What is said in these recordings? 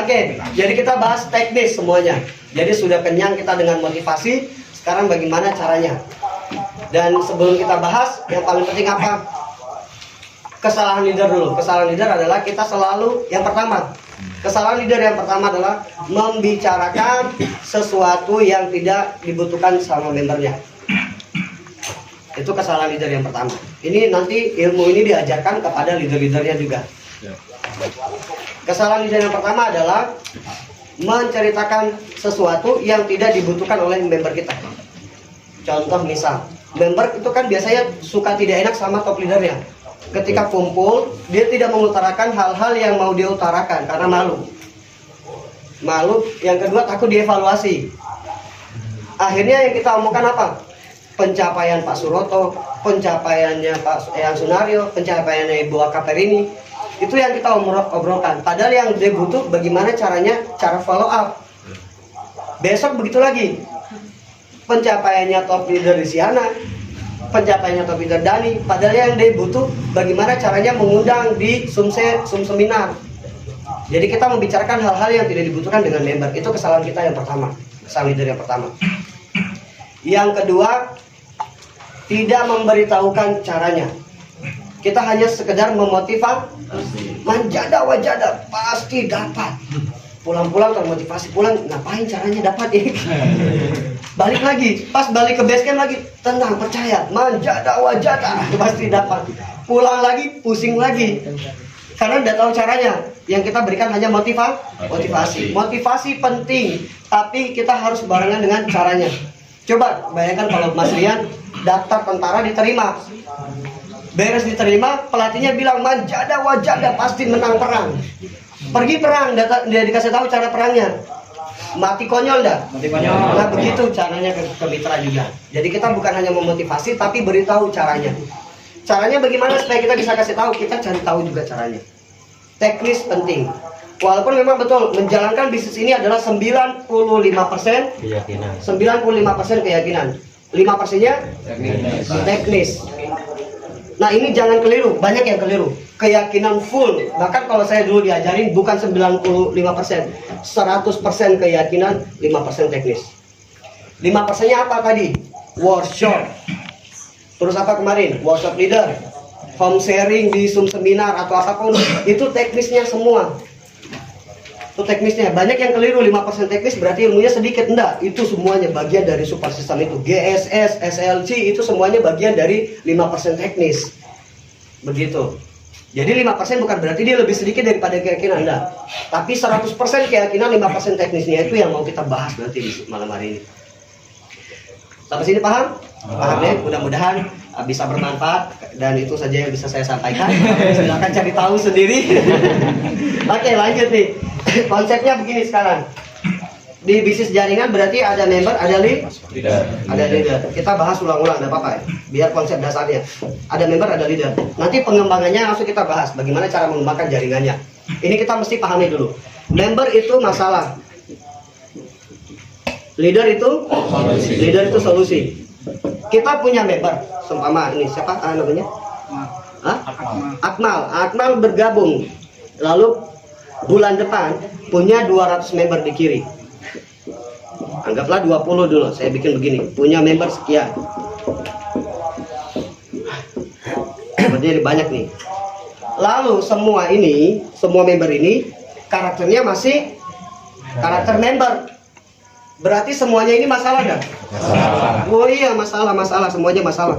Oke, jadi kita bahas teknis semuanya. Jadi sudah kenyang kita dengan motivasi. Sekarang bagaimana caranya? Dan sebelum kita bahas, yang paling penting apa? Kesalahan leader dulu. Kesalahan leader adalah kita selalu yang pertama. Kesalahan leader yang pertama adalah membicarakan sesuatu yang tidak dibutuhkan sama membernya. Itu kesalahan leader yang pertama. Ini nanti ilmu ini diajarkan kepada leader-leadernya juga. Kesalahan leader yang pertama adalah menceritakan sesuatu yang tidak dibutuhkan oleh member kita. Contoh misal, member itu kan biasanya suka tidak enak sama top leadernya. Ketika kumpul, dia tidak mengutarakan hal-hal yang mau dia utarakan karena malu. Malu, yang kedua takut dievaluasi. Akhirnya yang kita omongkan apa? Pencapaian Pak Suroto, pencapaiannya Pak Eyang Sunario, pencapaiannya Ibu Akaperini. Itu yang kita obrolkan. Padahal yang dia butuh bagaimana caranya, cara follow up. Besok begitu lagi. Pencapaiannya top leader di Siana, pencapaiannya top leader Dani. Padahal yang dia butuh bagaimana caranya mengundang di seminar. Jadi kita membicarakan hal-hal yang tidak dibutuhkan dengan member. Itu kesalahan kita yang pertama. Kesalahan leader yang pertama. Yang kedua, tidak memberitahukan caranya. Kita hanya sekedar memotivasi. Manjada wajada pasti dapat. Pulang-pulang termotivasi, pulang ngapain caranya dapat ini? Balik lagi, pas balik ke base camp lagi, tenang, percaya, manjada wajada pasti dapat. Pulang lagi, pusing lagi, karena tidak tahu caranya. Yang kita berikan hanya motivasi. Motivasi penting, tapi kita harus barengan dengan caranya. Coba bayangkan kalau Mas Rian daftar tentara diterima, beres diterima, pelatihnya bilang manjada wajada pasti menang perang. Pergi perang, dia dikasih tahu cara perangnya. Mati konyol dah. Mati konyol. Nah begitu caranya ke mitra juga. Jadi kita bukan hanya memotivasi, tapi beritahu caranya. Caranya bagaimana supaya kita bisa kasih tahu? Kita cari tahu juga caranya. Teknis penting. Walaupun memang betul menjalankan bisnis ini adalah 95% keyakinan. 95% keyakinan. 5%-nya teknis. Nah ini jangan keliru, banyak yang keliru. Keyakinan full, bahkan kalau saya dulu diajarin bukan 95%, 100% keyakinan, 5% teknis. 5%-nya apa tadi? Workshop. Terus apa kemarin? Workshop leader, home sharing di seminar atau apapun, itu teknisnya semua. Itu teknisnya. Banyak yang keliru, 5% teknis berarti ilmunya sedikit. Enggak, itu semuanya bagian dari super system itu. GSS, SLC itu semuanya bagian dari 5% teknis. Begitu. Jadi 5% bukan berarti dia lebih sedikit daripada keyakinan, enggak. Tapi 100% keyakinan, 5% teknisnya itu yang mau kita bahas nanti di malam hari ini. Sampai sini paham? Paham ya? Mudah-mudahan bisa bermanfaat dan itu saja yang bisa saya sampaikan. Silakan cari tahu sendiri. Oke, lanjut nih. Konsepnya begini sekarang. Di bisnis jaringan berarti ada member, ada leader. Ada leader. Kita bahas ulang-ulang, enggak apa-apa ya. Biar konsep dasarnya. Ada member, ada leader. Nanti pengembangannya langsung kita bahas bagaimana cara mengembangkan jaringannya. Ini kita mesti pahami dulu. Member itu masalah. Leader itu solusi. Kita punya member, seumpama ini siapa namanya? Akmal bergabung. Lalu bulan depan punya 200 member di kiri. Anggaplah 20 dulu, saya bikin begini. Punya member sekian. Jadi banyak nih. Lalu semua member ini karakternya masih karakter member. Berarti semuanya ini masalah kan? Masalah. Oh iya, masalah, semuanya masalah.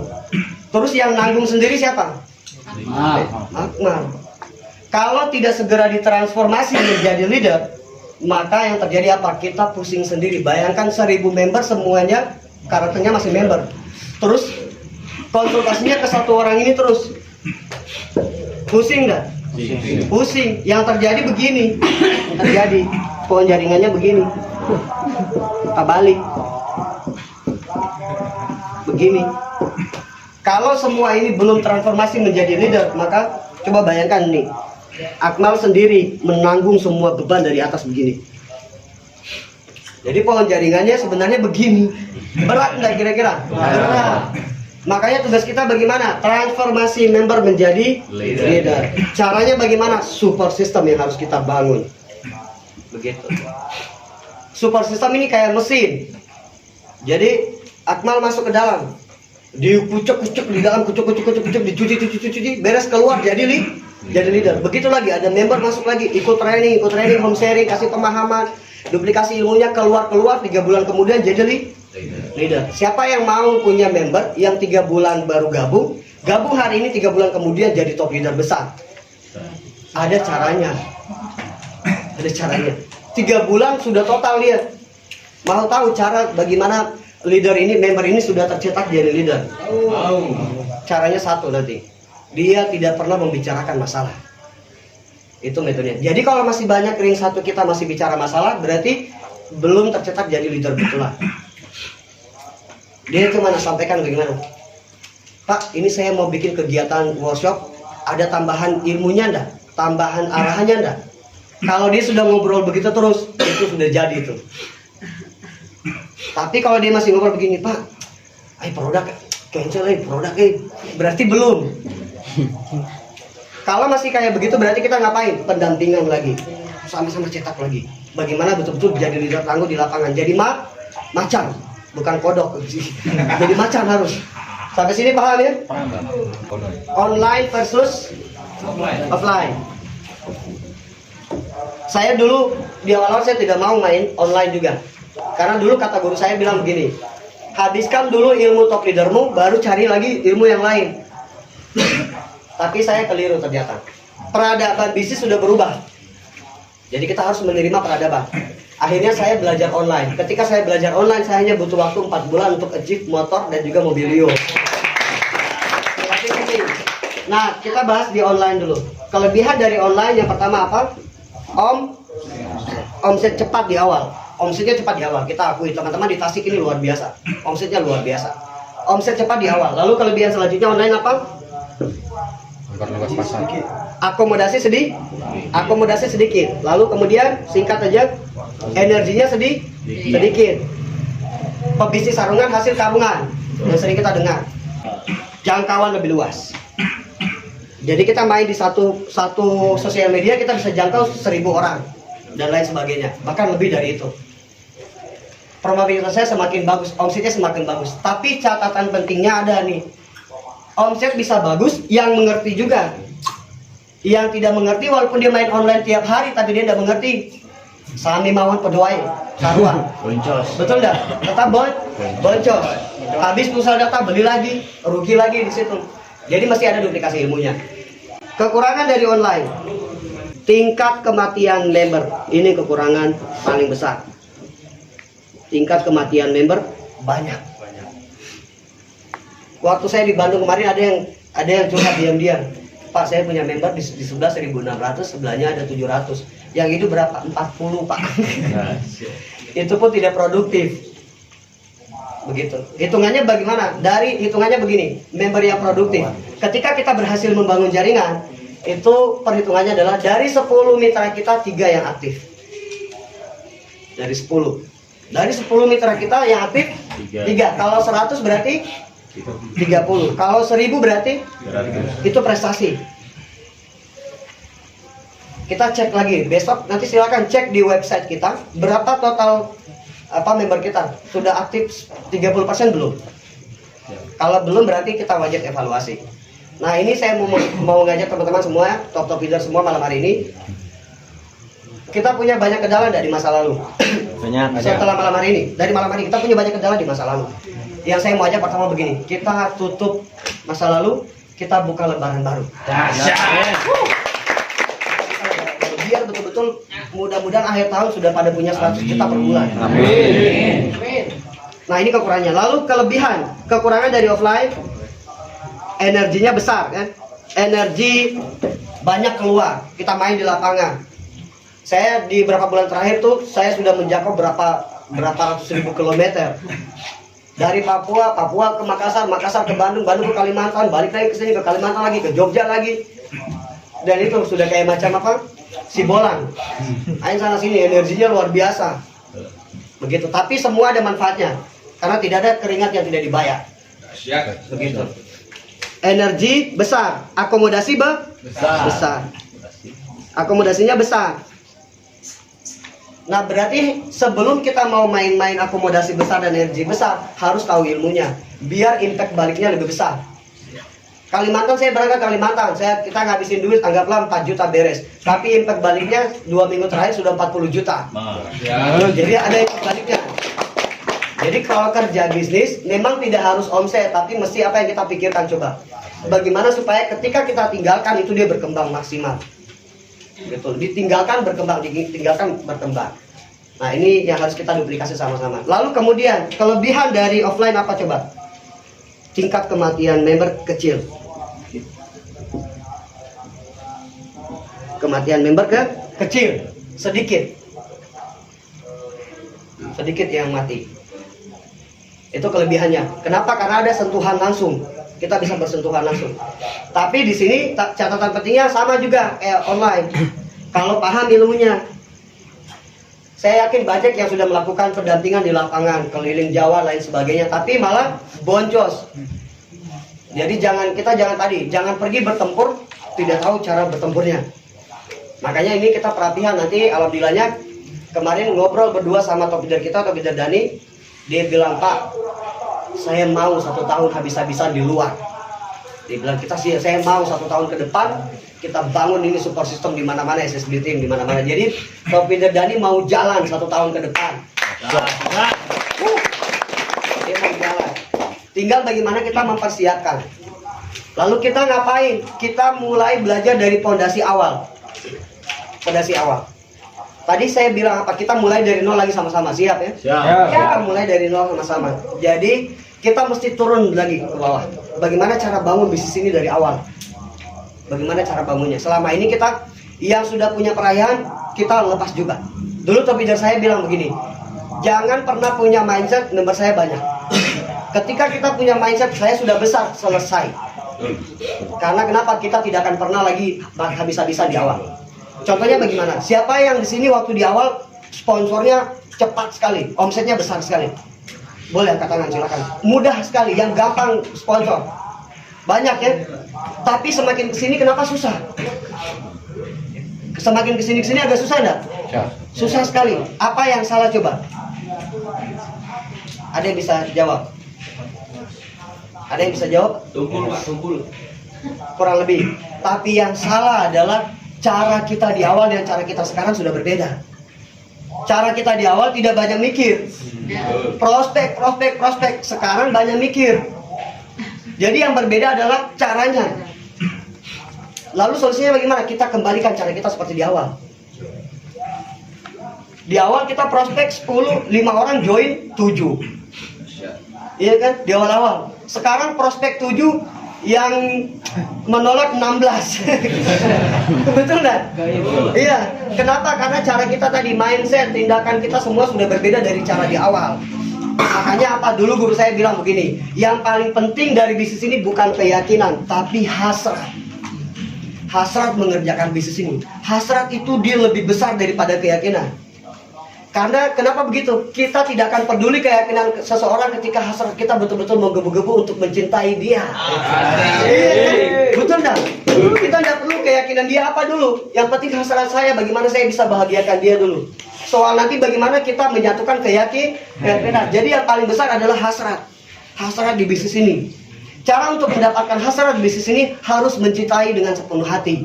Terus yang nanggung sendiri siapa? Akmal. Kalau tidak segera ditransformasi menjadi leader, maka yang terjadi apa? Kita pusing sendiri. Bayangkan 1000 member semuanya karakternya masih member. Terus konsultasinya ke satu orang ini terus. Pusing dah? Pusing. Yang terjadi begini. Pohon jaringannya begini. Balik. Begini. Kalau semua ini belum transformasi menjadi leader, maka coba bayangkan nih. Akmal sendiri menanggung semua beban dari atas begini. Jadi pohon jaringannya sebenarnya begini. Berat nggak kira-kira? Berat. Makanya tugas kita bagaimana? Transformasi member menjadi leader. Caranya bagaimana? Support system yang harus kita bangun. Begitu. Support system ini kayak mesin. Jadi Akmal masuk ke dalam, dikucuk-kucuk di dalam, kucuk-kucuk, dicuci, beres keluar jadi leader. Begitu lagi ada member masuk lagi, ikut training, home sharing, kasih pemahaman, duplikasi ilmunya, keluar 3 bulan kemudian jadi leader. Siapa yang mau punya member yang 3 bulan baru gabung hari ini 3 bulan kemudian jadi top leader besar? Ada caranya. 3 bulan sudah total dia. Mau tahu cara bagaimana member ini sudah tercetak jadi leader? Caranya satu nanti. Dia tidak pernah membicarakan masalah. Itu metodenya. Jadi kalau masih banyak ring satu kita masih bicara masalah, berarti belum tercetak jadi leader betulan. Dia cuma sampaikan bagaimana? Pak, ini saya mau bikin kegiatan workshop, ada tambahan ilmunya enggak? Tambahan arahannya enggak? Kalau dia sudah ngobrol begitu terus, itu sudah jadi itu. Tapi kalau dia masih ngobrol begini, Pak, produk cancel produk berarti belum. Kalau masih kayak begitu berarti kita ngapain? Pendampingan lagi, sama-sama cetak lagi. Bagaimana betul-betul jadi leader tangguh di lapangan. Jadi macan, bukan kodok. Jadi macan harus. Sampai sini paham ya? Online versus offline. Saya dulu di awal-awal saya tidak mau main online juga. Karena dulu kata guru saya bilang begini, habiskan dulu ilmu top leadermu, baru cari lagi ilmu yang lain. Tapi saya keliru ternyata. Peradaban bisnis sudah berubah. Jadi kita harus menerima peradaban. Akhirnya saya belajar online. Ketika saya belajar online, saya hanya butuh waktu 4 bulan untuk achieve motor dan juga mobilio. Nah, kita bahas di online dulu. Kelebihan dari online yang pertama apa? Omset cepat di awal. Omsetnya cepat di awal. Kita akui teman-teman di Tasik ini luar biasa. Omsetnya luar biasa. Omset cepat di awal. Lalu kelebihan selanjutnya online apa? Memperluas pasar. Akomodasi sedikit. Lalu kemudian singkat aja, energinya sedikit. Pebisnis sarungan hasil tabungan yang sering kita dengar. Jangkauan lebih luas. Jadi kita main di satu sosial media kita bisa jangkau 1000 orang dan lain sebagainya, bahkan lebih dari itu. Probabilitasnya semakin bagus, omsetnya semakin bagus. Tapi catatan pentingnya ada nih, omset bisa bagus yang mengerti juga. Yang tidak mengerti walaupun dia main online tiap hari tapi dia tidak mengerti, sami mawon pedoai sarua. Boncos. Betul enggak? Tetap boncos. Habis pulsa data beli lagi, rugi lagi di situ. Jadi masih ada duplikasi ilmunya. Kekurangan dari online, tingkat kematian member. Ini kekurangan paling besar. Tingkat kematian member banyak. Waktu saya di Bandung kemarin ada yang curhat diam-diam. Pak, saya punya member di sebelah 1.600, sebelahnya ada 700. Yang itu berapa? 40, Pak. Itu pun tidak produktif. Begitu. Hitungannya bagaimana? Dari hitungannya begini, member yang produktif. Ketika kita berhasil membangun jaringan, itu perhitungannya adalah dari 10 mitra kita 3 yang aktif. Dari 10. Dari 10 mitra kita yang aktif 3. Kalau 100 berarti 30. Kalau 1000 berarti itu prestasi. Kita cek lagi besok, nanti silakan cek di website kita berapa total member kita sudah aktif 30% belum. Kalau belum berarti kita wajib evaluasi. Nah, ini saya mau ngajak teman-teman semua, top leader semua malam hari ini. Kita punya banyak kendala dari masa lalu. Banyak. Setelah malam hari ini, dari malam hari kita punya banyak kendala di masa lalu. Yang saya mau ajak pertama begini, kita tutup masa lalu, kita buka lembaran baru. Biar betul-betul mudah-mudahan akhir tahun sudah pada punya 100 juta per bulan. Amin. Nah, ini kekurangannya. Lalu kekurangan dari offline, energinya besar kan? Energi banyak keluar. Kita main di lapangan. Saya di beberapa bulan terakhir tuh saya sudah menjangkau berapa ratus ribu kilometer. Dari Papua ke Makassar, Makassar ke Bandung, Bandung ke Kalimantan, balik lagi ke sini ke Kalimantan lagi, ke Jogja lagi. Dan itu sudah kayak macam apa? Sibolan. Ayo sana sini, energinya luar biasa. Begitu. Tapi semua ada manfaatnya. Karena tidak ada keringat yang tidak dibayar. Begitu. Energi besar, akomodasi besar. Akomodasinya besar. Nah berarti sebelum kita mau main-main akomodasi besar dan energi besar, harus tahu ilmunya, biar impact baliknya lebih besar. Kalimantan, saya berangkat Kalimantan, kita ngabisin duit anggaplah 4 juta beres, tapi impact baliknya 2 minggu terakhir sudah 40 juta. Jadi ada impact baliknya. Jadi kalau kerja bisnis memang tidak harus omset, tapi mesti apa yang kita pikirkan, coba bagaimana supaya ketika kita tinggalkan itu dia berkembang maksimal. Betul, ditinggalkan berkembang, ditinggalkan berkembang. Nah ini yang harus kita duplikasi sama-sama. Lalu kemudian kelebihan dari offline apa coba? Tingkat kematian member kecil. Kematian member kecil, sedikit yang mati. Itu kelebihannya. Kenapa? Karena ada sentuhan langsung. Kita bisa bersentuhan langsung. Tapi di sini catatan pentingnya sama juga kayak online. Kalau paham ilmunya, saya yakin banyak yang sudah melakukan pendampingan di lapangan, keliling Jawa lain sebagainya, tapi malah boncos. Jadi jangan pergi bertempur tidak tahu cara bertempurnya. Makanya ini kita perhatian nanti, alhamdulillahnya kemarin ngobrol berdua sama top leader kita, top leader Dani, dia bilang, Pak, saya mau 1 tahun habis-habisan di luar. Dia bilang saya mau 1 tahun ke depan kita bangun ini support system di mana-mana, SSB team di mana-mana. Jadi top leader Dani mau jalan 1 tahun ke depan. Dia mau jalan. Tinggal bagaimana kita mempersiapkan. Lalu kita ngapain? Kita mulai belajar dari pondasi awal. Tadi saya bilang apa? Kita mulai dari nol lagi sama-sama. Siap ya? Siap. Kita mulai dari nol sama-sama. Jadi kita mesti turun lagi ke bawah. Bagaimana cara bangun bisnis ini dari awal? Bagaimana cara bangunnya? Selama ini kita yang sudah punya perayaan, kita lepas juga. Dulu top leader saya bilang begini, jangan pernah punya mindset member saya banyak. Ketika kita punya mindset saya sudah besar, selesai. Karena kenapa? Kita tidak akan pernah lagi habis-habisan di awal. Contohnya bagaimana? Siapa yang di sini waktu di awal sponsornya cepat sekali, omsetnya besar sekali? Boleh angkat tangan, silakan. Mudah sekali, yang gampang sponsor. Banyak ya. Tapi semakin kesini kenapa susah? Semakin kesini agak susah enggak? Susah sekali. Apa yang salah coba? Ada yang bisa jawab? Ada yang bisa jawab? Tumpul. Kurang lebih. Tapi yang salah adalah cara kita di awal dan cara kita sekarang sudah berbeda. Cara kita di awal tidak banyak mikir. Prospek. Sekarang banyak mikir. Jadi yang berbeda adalah caranya. Lalu solusinya bagaimana? Kita kembalikan cara kita seperti di awal. Di awal kita prospek 10, 5 orang join 7. Iya kan? Di awal-awal. Sekarang prospek 7 yang menolak 16. Betul nggak? Iya. Kenapa? Karena cara kita tadi, mindset, tindakan kita semua sudah berbeda dari cara di awal. Makanya apa? Dulu guru saya bilang begini, yang paling penting dari bisnis ini bukan keyakinan, tapi hasrat. Hasrat mengerjakan bisnis ini. Hasrat itu dia lebih besar daripada keyakinan. Karena kenapa begitu? Kita tidak akan peduli keyakinan seseorang ketika hasrat kita betul-betul menggebu-gebu untuk mencintai dia. Betul enggak? Kita tidak perlu keyakinan dia apa dulu. Yang penting hasrat saya, bagaimana saya bisa bahagiakan dia dulu. Soal nanti bagaimana kita menyatukan keyakinan. Jadi yang paling besar adalah hasrat. Hasrat di bisnis ini. Cara untuk mendapatkan hasrat di bisnis ini harus mencintai dengan sepenuh hati.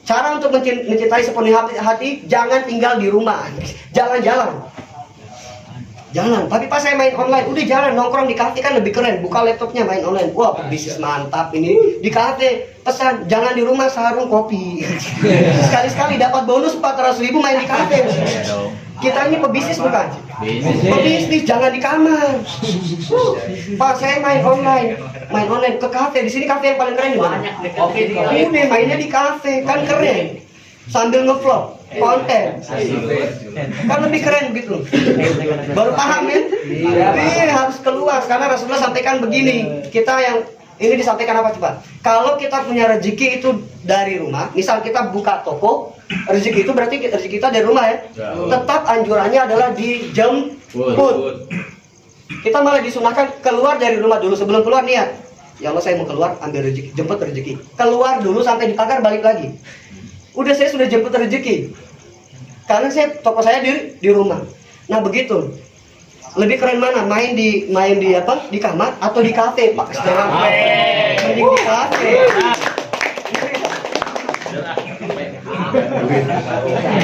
Cara untuk mencintai sepenuh hati, jangan tinggal di rumah, jalan-jalan. Jangan, tapi pas saya main online, udah jalan, nongkrong di kafe kan lebih keren. Buka laptopnya main online, wah bisnis mantap ini. Di kafe, pesan, jangan di rumah sarung kopi. Sekali-sekali dapat bonus 400.000 main di kafe. Kita ini pebisnis bukan? Pebisnis, jangan di kamar. Pak, saya main online ke kafe. Di sini kafe yang paling keren di mana? Udah mainnya di kafe, kan keren. Sambil ngevlog konten, kan lebih keren gitu. Baru paham ya? Tapi harus keluar karena Rasulullah sampaikan begini. Kita yang ini disampaikan apa coba? Kalau kita punya rezeki itu dari rumah, misal kita buka toko, rezeki itu berarti rezeki kita dari rumah ya. Tetap anjurannya adalah dijemput. Kita malah disunahkan keluar dari rumah dulu. Sebelum keluar niat, ya Allah saya mau keluar ambil rezeki, jemput rezeki. Keluar dulu sampai di pagar balik lagi. Udah saya sudah jemput rezeki. Karena toko saya di rumah. Nah begitu. Lebih keren mana? Main di apa? Di kamar atau di kafe, Pak? Sekarang mending di kafe.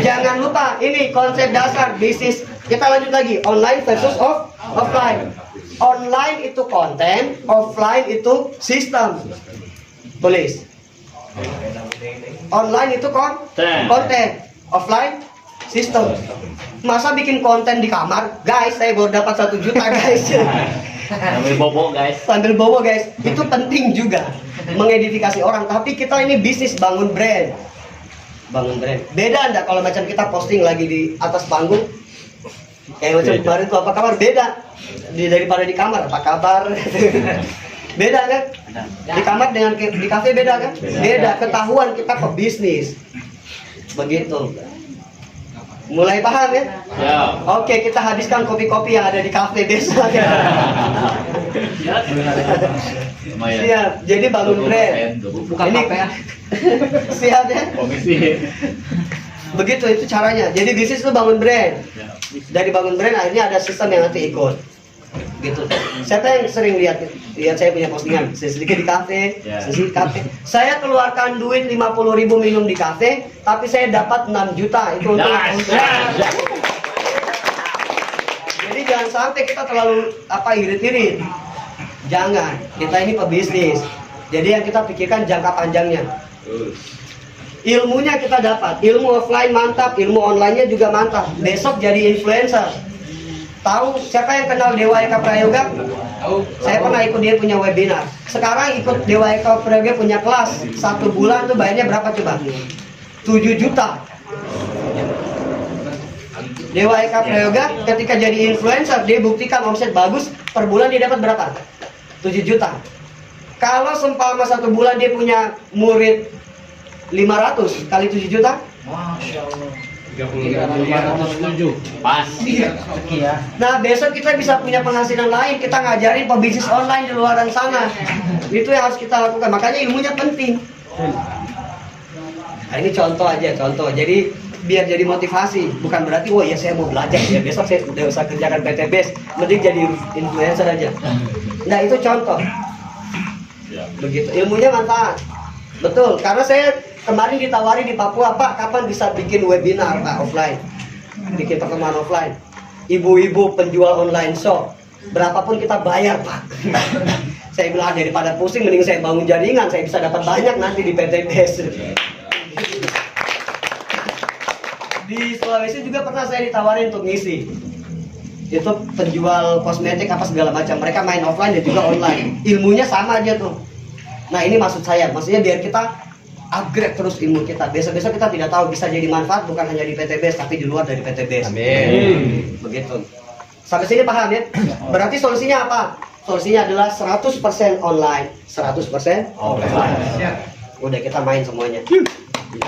Jangan lupa ini konsep dasar bisnis. Kita lanjut lagi, online versus offline. Online itu konten, offline itu sistem. Tulis. Online itu konten, offline sistem. Masa bikin konten di kamar, guys? Saya baru dapat 1 juta, guys. Sambil bobo guys. Sambil bobo, guys. Itu penting juga mengedifikasi orang. Tapi kita ini bisnis bangun brand. Beda enggak kalau macam kita posting lagi di atas panggung? Kayak macam kemarin itu apa kabar? Beda daripada di kamar. Apa kabar? Beda kan? Di kamar dengan di kafe beda kan? Beda. Ketahuan kita pebisnis. Begitu. Mulai paham ya? Ya. Oke, kita habiskan kopi-kopi yang ada di kafe besok. Siap. Jadi bangun brand. Bukan Ini kafe ya. Siap ya? Komisi. Begitu itu caranya. Jadi bisnis itu bangun brand. Dari bangun brand akhirnya ada sistem yang nanti ikut. Gitu. Siapa yang sering lihat saya punya postingan sedikit di kafe, sedikit di kafe. Saya keluarkan duit 50.000 minum di kafe, tapi saya dapat 6 juta itu untuk Jadi jangan sampai kita terlalu irit-irit. Jangan. Kita ini pebisnis. Jadi yang kita pikirkan jangka panjangnya. Ilmunya kita dapat, ilmu offline mantap, ilmu online-nya juga mantap. Besok jadi influencer. Tahu siapa yang kenal Dewa Eka Prayoga? Saya pernah ikut dia punya webinar. Sekarang ikut Dewa Eka Prayoga punya kelas 1 bulan tuh bayarnya berapa coba? 7 juta. Dewa Eka Prayoga ketika jadi influencer dia buktikan omset bagus, per bulan dia dapat berapa? 7 juta. Kalau seumpama 1 bulan dia punya murid 500 kali 7 juta? Masya Allah. 507. Pas. Sekian. Nah besok kita bisa punya penghasilan lain. Kita ngajarin pebisnis online di luar sana. Itu yang harus kita lakukan. Makanya ilmunya penting. Nah, ini contoh aja, contoh. Jadi biar jadi motivasi. Bukan berarti, wah ya saya mau belajar ya besok saya udah usah kerjakan PTBS. Mending jadi influencer aja. Nah itu contoh. Begitu. Ilmunya manfaat. Betul. Karena saya kemarin ditawari di Papua, Pak, kapan bisa bikin webinar, Pak, offline? Bikin pertemuan offline. Ibu-ibu penjual online shop, berapapun kita bayar, Pak. Saya bilang daripada pusing, mending saya bangun jaringan, saya bisa dapat banyak nanti di PTBS. Di Sulawesi juga pernah saya ditawarin untuk ngisi. Itu penjual kosmetik apa segala macam. Mereka main offline dan juga online. Ilmunya sama aja tuh. Nah ini maksud saya, maksudnya biar kita upgrade terus ilmu kita. Besok-besok kita tidak tahu bisa jadi manfaat bukan hanya di PTBS tapi di luar dari PTBS. Amin. Begitu. Sampai sini paham ya? Berarti solusinya apa? Solusinya adalah 100% online, 100% offline. Udah kita main semuanya.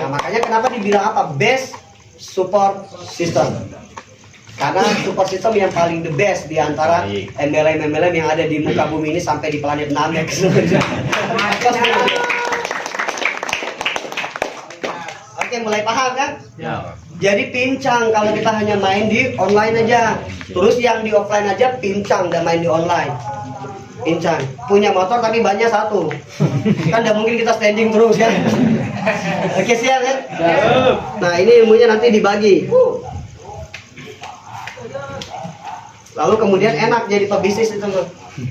Nah, makanya kenapa dibilang apa? Best support system. Karena support system yang paling the best di antara MLM yang ada di muka bumi ini sampai di planet Namek. Oke, mulai paham kan? Ya. Jadi pincang kalau kita hanya main di online aja. Terus yang di offline aja pincang dan main di online. Pincang. Punya motor tapi bannya 1. Kan tidak mungkin kita standing terus kan? Oke, siap kan? Nah, ini ilmunya nanti dibagi. Lalu kemudian enak jadi pebisnis itu.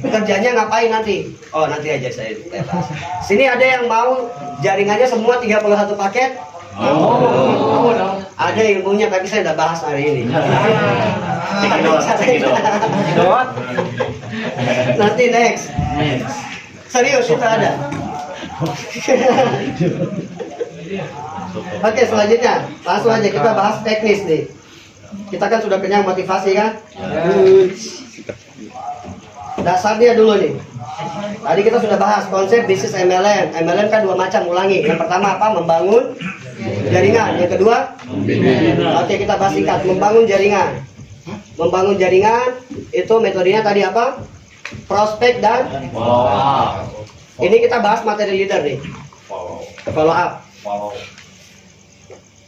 Kerjanya ngapain nanti? Oh, nanti aja saya bahas. Sini ada yang mau jaringannya semua 31 paket? Ada ilmunya tapi saya udah bahas hari ini. Nanti next. Serius itu ada. Oke, selanjutnya langsung aja kita bahas teknis nih. Kita kan sudah kenyang motivasi kan? Dasarnya dulu nih. Tadi kita sudah bahas konsep bisnis MLM. MLM kan 2 macam, ulangi. Yang pertama apa? Membangun jaringan. Yang kedua? Oke, kita bahas singkat. Membangun jaringan. Membangun jaringan itu metodenya tadi apa? Prospek dan ini kita bahas materi leader nih. Follow up.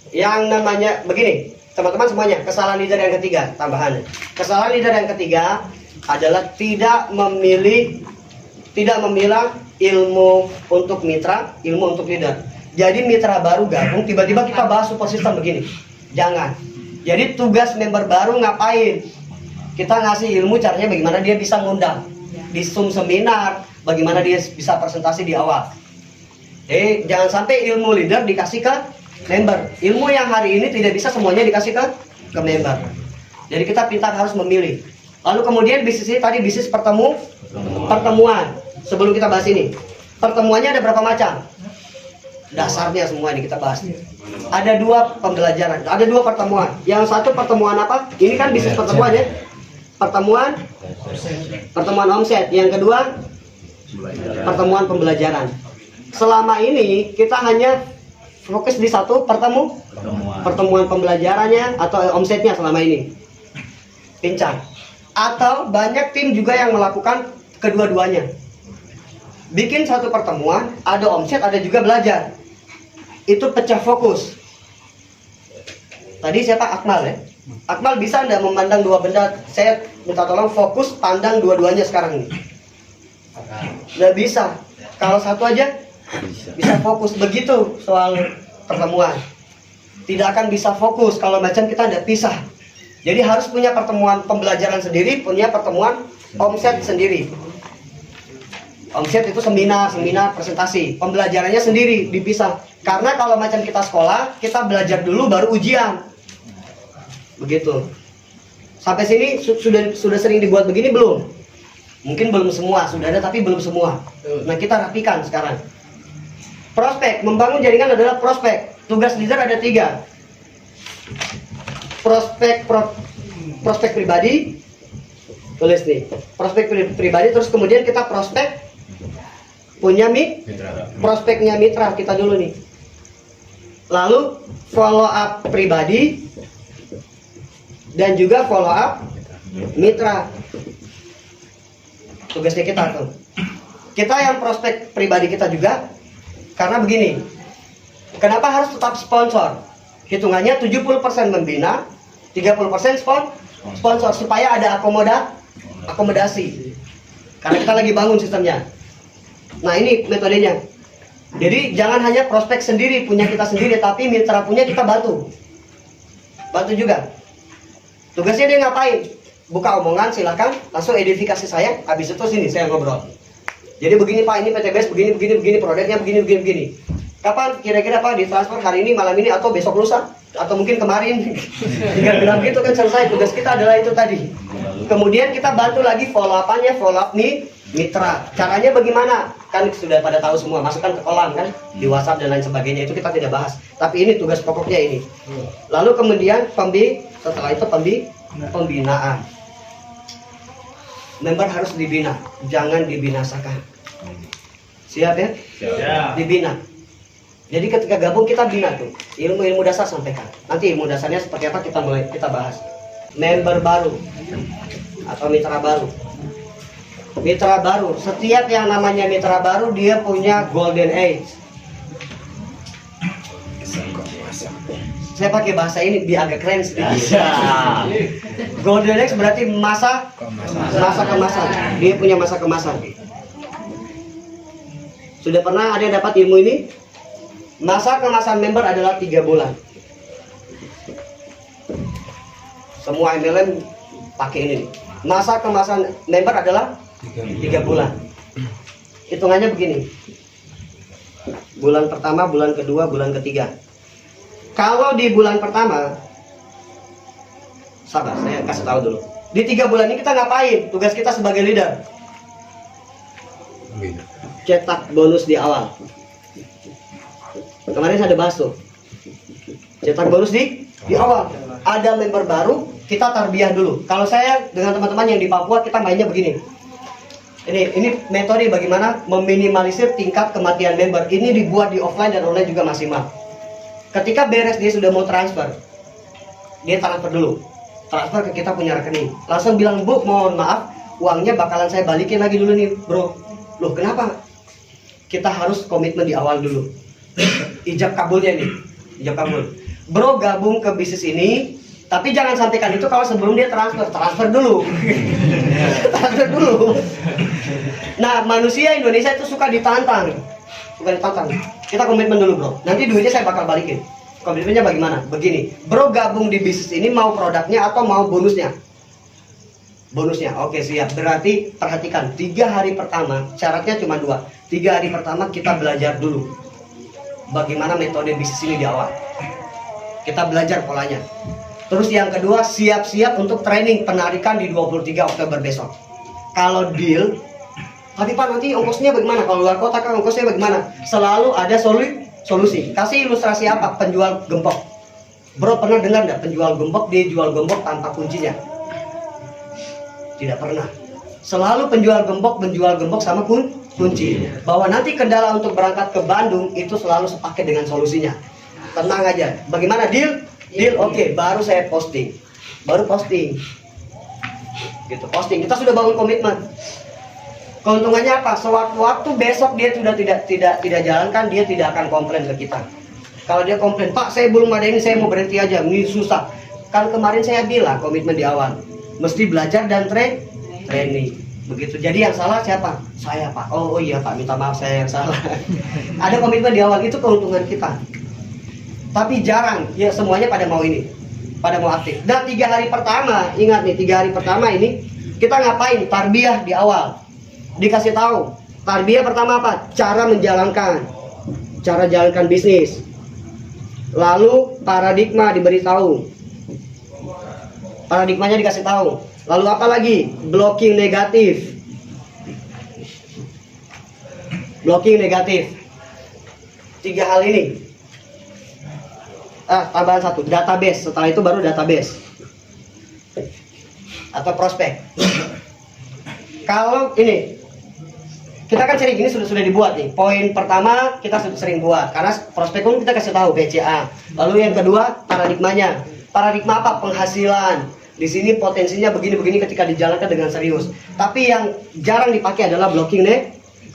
Yang namanya begini. teman-teman semuanya, kesalahan leader yang ketiga, tambahan. Kesalahan leader yang ketiga adalah tidak memilah ilmu untuk mitra, ilmu untuk leader. Jadi mitra baru gabung, tiba-tiba kita bahas support system begini. Jangan. Jadi tugas member baru ngapain? Kita ngasih ilmu caranya bagaimana dia bisa ngundang di Zoom seminar, bagaimana dia bisa presentasi di awal. Jangan sampai ilmu leader dikasih ke member. Ilmu yang hari ini tidak bisa semuanya dikasih ke member. Jadi kita pintar harus memilih. Lalu kemudian bisnis ini tadi bisnis pertemuan. Sebelum kita bahas ini, pertemuannya ada berapa macam? Dasarnya semua ini kita bahas. Ada 2 pembelajaran, ada 2 pertemuan. Yang satu pertemuan apa? Ini kan bisnis pertemuan ya. Pertemuan omset. Yang kedua pertemuan pembelajaran. Selama ini kita hanya fokus di satu pertemuan pembelajarannya atau omsetnya selama ini. Pincang. Atau banyak tim juga yang melakukan kedua-duanya. Bikin satu pertemuan, ada omset, ada juga belajar. Itu pecah fokus. Tadi siapa? Akmal ya. Akmal bisa nggak memandang 2 benda? Saya minta tolong fokus pandang dua-duanya sekarang ini. Nggak bisa. Kalau satu aja bisa fokus. Begitu soal pertemuan. Tidak akan bisa fokus kalau macam kita nggak pisah. Jadi harus punya pertemuan pembelajaran sendiri, punya pertemuan omset sendiri. Omset itu seminar, presentasi. Pembelajarannya sendiri, dipisah. Karena kalau macam kita sekolah, kita belajar dulu baru ujian. Begitu. Sampai sini sudah sering dibuat begini belum? Mungkin belum semua, sudah ada tapi belum semua. Nah, kita rapikan sekarang. Prospek, membangun jaringan adalah prospek. Tugas leader ada 3. Prospek pribadi. Tulis nih. Prospek pribadi, terus kemudian kita prospek punya prospeknya mitra kita dulu nih. Lalu follow up pribadi dan juga follow up mitra. Tugasnya kita tuh. Kita yang prospek pribadi kita juga, karena begini. Kenapa harus tetap sponsor? Hitungannya 70% membina, 30% sponsor supaya ada akomodasi. Karena kita lagi bangun sistemnya. Nah, ini metodenya. Jadi jangan hanya prospek sendiri punya kita sendiri, tapi mitra punya kita bantu juga. Tugasnya dia ngapain? Buka omongan, silakan langsung edifikasi saya. Habis itu sini saya ngobrol. Jadi begini Pak, ini PTBS begini, produknya begini. Kapan kira-kira Pak ditransfer, hari ini, malam ini, atau besok lusa, atau mungkin kemarin? Tinggal bilang gitu kan selesai. Tugas kita adalah itu tadi. Kemudian kita bantu lagi follow up nih mitra. Caranya bagaimana? Kan sudah pada tahu semua, masukkan ke kolam kan, di WhatsApp dan lain sebagainya, itu kita tidak bahas. Tapi ini tugas pokoknya ini. Lalu kemudian setelah itu pembinaan. Member harus dibina, jangan dibinasakan. Siap ya? Siap. Dibina. Jadi ketika gabung kita bina tuh, ilmu dasar sampaikan. Nanti ilmu dasarnya seperti apa kita bahas. Member baru atau mitra baru. Mitra baru, setiap yang namanya mitra baru dia punya golden age. Saya pakai bahasa ini biar agak keren sedikit. Golden age berarti masa kemasan. Dia punya masa kemasan. Sudah pernah ada yang dapat ilmu ini? Masa kemasan member adalah 3 bulan. Semua MLM pakai ini. Masa kemasan member adalah 3 bulan. Hitungannya begini. Bulan pertama, bulan kedua, bulan ketiga. Kalau di bulan pertama, sabar, saya kasih tahu dulu. Di 3 bulan ini kita ngapain? Tugas kita sebagai leader. Cetak bonus di awal. Kemarin saya ada bahas tuh. Cetak bonus di awal. Ada member baru, kita tarbiyah dulu. Kalau saya dengan teman-teman yang di Papua, kita mainnya begini. Ini metode bagaimana meminimalisir tingkat kematian member. Ini dibuat di offline dan online juga maksimal. Ketika beres dia sudah mau transfer, dia transfer dulu. Transfer ke kita punya rekening. Langsung bilang, Bu, mohon maaf, uangnya bakalan saya balikin lagi dulu nih, bro. Loh, kenapa? Kita harus komitmen di awal dulu. Ijab kabulnya nih. Ijab kabul. Bro, gabung ke bisnis ini Tapi jangan sampaikan itu kalau sebelum dia transfer dulu. Transfer dulu. Nah, manusia Indonesia itu suka ditantang. Kita komitmen dulu bro, nanti duitnya saya bakal balikin. Komitmennya bagaimana? Begini, bro gabung di bisnis ini mau produknya atau mau bonusnya? Bonusnya, oke siap. Berarti perhatikan, 3 hari pertama, syaratnya cuma 2. 3 hari pertama kita belajar dulu bagaimana metode bisnis ini di awal. Kita belajar polanya. Terus yang kedua, siap-siap untuk training penarikan di 23 Oktober besok. Kalau deal, tapi Pak nanti ongkosnya bagaimana? Kalau luar kota kan ongkosnya bagaimana? Selalu ada solusi. Kasih ilustrasi apa? Penjual gembok. Bro pernah dengar nggak penjual gembok dia jual gembok tanpa kuncinya? Tidak pernah. Selalu penjual gembok menjual gembok sama kunci. Bahwa nanti kendala untuk berangkat ke Bandung itu selalu sepaket dengan solusinya. Tenang aja. Bagaimana deal? Deal oke. Baru saya posting. Gitu posting. Kita sudah bangun komitmen. Keuntungannya apa? Sewaktu-waktu besok dia sudah tidak jalankan, dia tidak akan komplain ke kita. Kalau dia komplain, Pak saya belum ada ini, saya mau berhenti aja, ini susah. Kan kemarin saya bilang komitmen di awal, mesti belajar dan training. Begitu. Jadi yang salah siapa? Saya Pak. Oh iya Pak, minta maaf saya yang salah. Ada komitmen di awal, itu keuntungan kita. Tapi jarang, ya semuanya pada mau ini, pada mau aktif. Dan 3 hari pertama, ingat nih 3 hari pertama ini kita ngapain? Tarbiyah di awal. Dikasih tahu tarbiyah pertama apa? Cara jalankan bisnis. Lalu paradigma diberitahu, paradigmanya dikasih tahu. Lalu apa lagi? Blocking negatif. 3 hal ini. Tambahan 1, database. Setelah itu baru database atau prospek. Kalau ini kita kan sering gini sudah dibuat nih. Poin pertama kita sudah sering buat karena prospek pun kita kasih tahu BCA. Lalu yang kedua paradigmanya. Paradigma apa? Penghasilan. Di sini potensinya begini-begini ketika dijalankan dengan serius. Tapi yang jarang dipakai adalah blocking